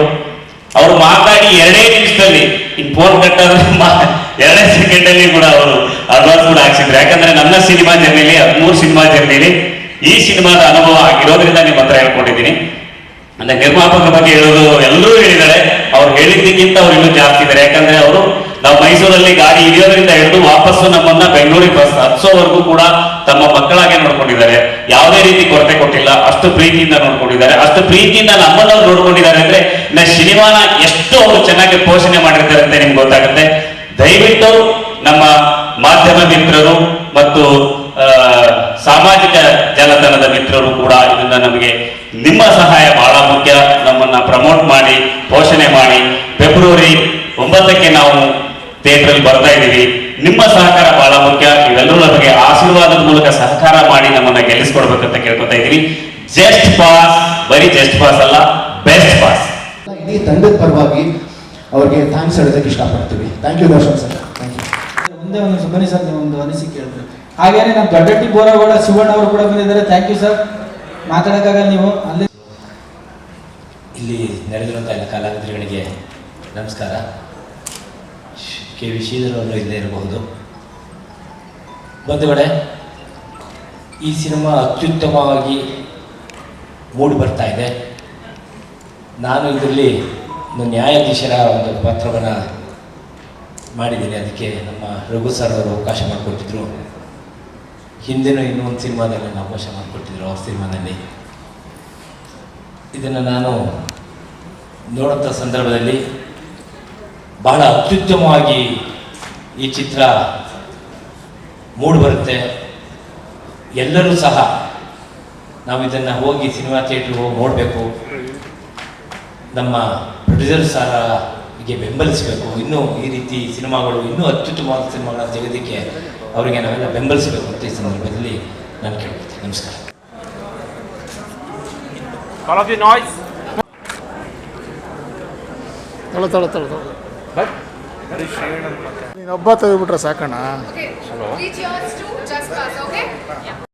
ಅವ್ರು ಮಾತಾಡಿ 2 ನಿಮಿಷದಲ್ಲಿ ಇನ್ ಫೋನ್ ಕಟ್ಟಾದ್ರೆ 2 ಸೆಕೆಂಡಲ್ಲಿ ಕೂಡ ಅವರು ಅಡ್ವಾನ್ಸ್ ಕೂಡ ಹಾಕ್ಸಿದ್ರು. ಯಾಕಂದ್ರೆ ನನ್ನ ಸಿನಿಮಾ ಜರ್ನಿಲಿ 13 ಸಿನಿಮಾ ಜರ್ನಿಲಿ ಈ ಸಿನಿಮಾದ ಅನುಭವ ಆಗಿರೋದ್ರಿಂದ ನಿಮ್ಮ ಹತ್ರ ಹೇಳ್ಕೊಂಡಿದ್ದೀನಿ. ಅಂದ್ರೆ ನಿರ್ಮಾಪಕರ ಬಗ್ಗೆ ಹೇಳೋದು ಎಲ್ಲರೂ ಹೇಳಿದ್ದಾರೆ. ಅವ್ರು ಹೇಳಿದ್ದಕ್ಕಿಂತ ಅವ್ರು ಇನ್ನೂ ಜಾಸ್ತಿ ಇದ್ದಾರೆ. ಯಾಕಂದ್ರೆ ಅವರು ನಾವು ಮೈಸೂರಲ್ಲಿ ಗಾಡಿ ಹಿಡಿಯೋದ್ರಿಂದ ಹಿಡಿದು ವಾಪಸ್ಸು ನಮ್ಮನ್ನ ಬೆಂಗಳೂರಿಗೆ ಬಸ್ ಹತ್ಸೋವರೆಗೂ ಕೂಡ ತಮ್ಮ ಮಕ್ಕಳಾಗೆ ನೋಡ್ಕೊಂಡಿದ್ದಾರೆ. ಯಾವುದೇ ರೀತಿ ಕೊರತೆ ಕೊಟ್ಟಿಲ್ಲ. ಅಷ್ಟು ಪ್ರೀತಿಯಿಂದ ನೋಡ್ಕೊಂಡಿದ್ದಾರೆ. ಅಷ್ಟು ಪ್ರೀತಿಯಿಂದ ನಮ್ಮನ್ನು ನೋಡ್ಕೊಂಡಿದ್ದಾರೆ ಅಂದ್ರೆ ಸಿನಿಮಾನ ಎಷ್ಟು ಅವರು ಚೆನ್ನಾಗಿ ಪೋಷಣೆ ಮಾಡಿರ್ತಾರೆ ಅಂತ ನಿಮ್ಗೆ ಗೊತ್ತಾಗುತ್ತೆ. ದಯವಿಟ್ಟು ನಮ್ಮ ಮಾಧ್ಯಮ ಮಿತ್ರರು ಮತ್ತು ಸಾಮಾಜಿಕ ಜಾಲತಾಣದ ಮಿತ್ರರು ಕೂಡ ಇದನ್ನ ನಮಗೆ ನಿಮ್ಮ ಸಹಾಯ ಬಹಳ ಮುಖ್ಯ. ನಮ್ಮನ್ನ ಪ್ರಮೋಟ್ ಮಾಡಿ, ಪೋಷಣೆ ಮಾಡಿ. ಫೆಬ್ರವರಿ 9ಕ್ಕೆ ನಾವು ಥಿಯೇಟರ್ ಬರ್ತಾ ಇದ್ದೀವಿ. ನಿಮ್ಮ ಸಹಕಾರ ಬಹಳ ಮುಖ್ಯ. ಇವೆಲ್ಲರೂ ನಮಗೆ ಆಶೀರ್ವಾದದ ಮೂಲಕ ಸಹಕಾರ ಮಾಡಿ ನಮ್ಮನ್ನ ಗೆಲ್ಲಿಸ್ಕೊಡ್ಬೇಕಂತ ಕೇಳ್ಕೊತಾ ಇದ್ದೀವಿ. ಜಸ್ಟ್ ಪಾಸ್, ಬರೀ ಜಸ್ಟ್ ಪಾಸ್ ಅಲ್ಲ, ಬೆಸ್ಟ್ ಪಾಸ್. ಇಡೀ ತಂಡದ ಪರವಾಗಿ ಅವ್ರಿಗೆ ಥ್ಯಾಂಕ್ಸ್ ಹೇಳೋದಕ್ಕೆ ಇಷ್ಟಪಡ್ತೀವಿ. Thank you Darshan sir. Thank you. ಒಂದೇ ಒಂದು ಬನ್ನಿ ಸರ್, ನೀವು ಒಂದು ಅನಿಸಿಕೆ ಹೇಳ್ಬೇಕು. ಹಾಗೇನೆ ನಮ್ಮ ದೊಡ್ಡಟ್ಟಿ ಬೋರಗೌಡ ಶಿವಣ್ಣ ಅವರು ಕೂಡ ಬಂದಿದ್ದಾರೆ. Thank you sir. ಮಾತಾಡೋಕ್ಕಾಗಲ್ಲ ನೀವು ಅಲ್ಲಿ. ಇಲ್ಲಿ ನೆರೆದಿರುವಂಥ ಎಲ್ಲ ಕಲಾವಿದರುಗಳಿಗೆ ನಮಸ್ಕಾರ. ಕೆ.ವಿ. ಶ್ರೀಧರ್ ಅವರು ಇಲ್ಲೇ ಇರಬಹುದು. ಬಂಧುಗಳೇ, ಈ ಸಿನಿಮಾ ಅತ್ಯುತ್ತಮವಾಗಿ ಮೂಡಿ ಬರ್ತಾ ಇದೆ. ನಾನು ಇದರಲ್ಲಿ ಒಂದು ನ್ಯಾಯಾಧೀಶರ ಒಂದು ಪಾತ್ರವನ್ನು ಮಾಡಿದ್ದೀನಿ. ಅದಕ್ಕೆ ನಮ್ಮ ರಘು ಸರ್ ಅವರು ಅವಕಾಶ ಮಾಡಿಕೊಟ್ಟಿದ್ರು. ಹಿಂದೆನೂ ಇನ್ನೊಂದು ಸಿನಿಮಾದಲ್ಲಿ ನನ್ನ ಅವಕಾಶ ಮಾಡಿಕೊಟ್ಟಿದ್ರು. ಅವ್ರ ಸಿನಿಮಾದಲ್ಲಿ ಇದನ್ನು ನಾನು ನೋಡುವಂಥ ಸಂದರ್ಭದಲ್ಲಿ ಬಹಳ ಅತ್ಯುತ್ತಮವಾಗಿ ಈ ಚಿತ್ರ ಮೂಡಿಬರುತ್ತೆ. ಎಲ್ಲರೂ ಸಹ ನಾವು ಇದನ್ನು ಹೋಗಿ ಸಿನಿಮಾ ಥಿಯೇಟ್ರಿಗೆ ಹೋಗಿ ನೋಡಬೇಕು. ನಮ್ಮ ಪ್ರೊಡ್ಯೂಸರ್ ಸಾರಿಗೆ ಬೆಂಬಲಿಸಬೇಕು. ಇನ್ನೂ ಈ ರೀತಿ ಸಿನಿಮಾಗಳು ಇನ್ನೂ ಅತ್ಯುತ್ತಮವಾದ ಸಿನಿಮಾಗಳನ್ನು ತೆಗೆದಕ್ಕೆ ಅವರಿಗೆ ನಾವೆಲ್ಲ ಬೆಂಬಲಿಸಬೇಕು ಅಂತ ಈ ಸಂದರ್ಭದಲ್ಲಿ ನಾನು ಕೇಳ್ಕೊಳ್ತೀನಿ. ನಮಸ್ಕಾರ. ನೀನೊಬ್ಬ ತೆಗೆದುಬಿಟ್ರೆ ಸಾಕಣ್ಣ. Okay. 3 cheers to Just Pass, okay? Yeah.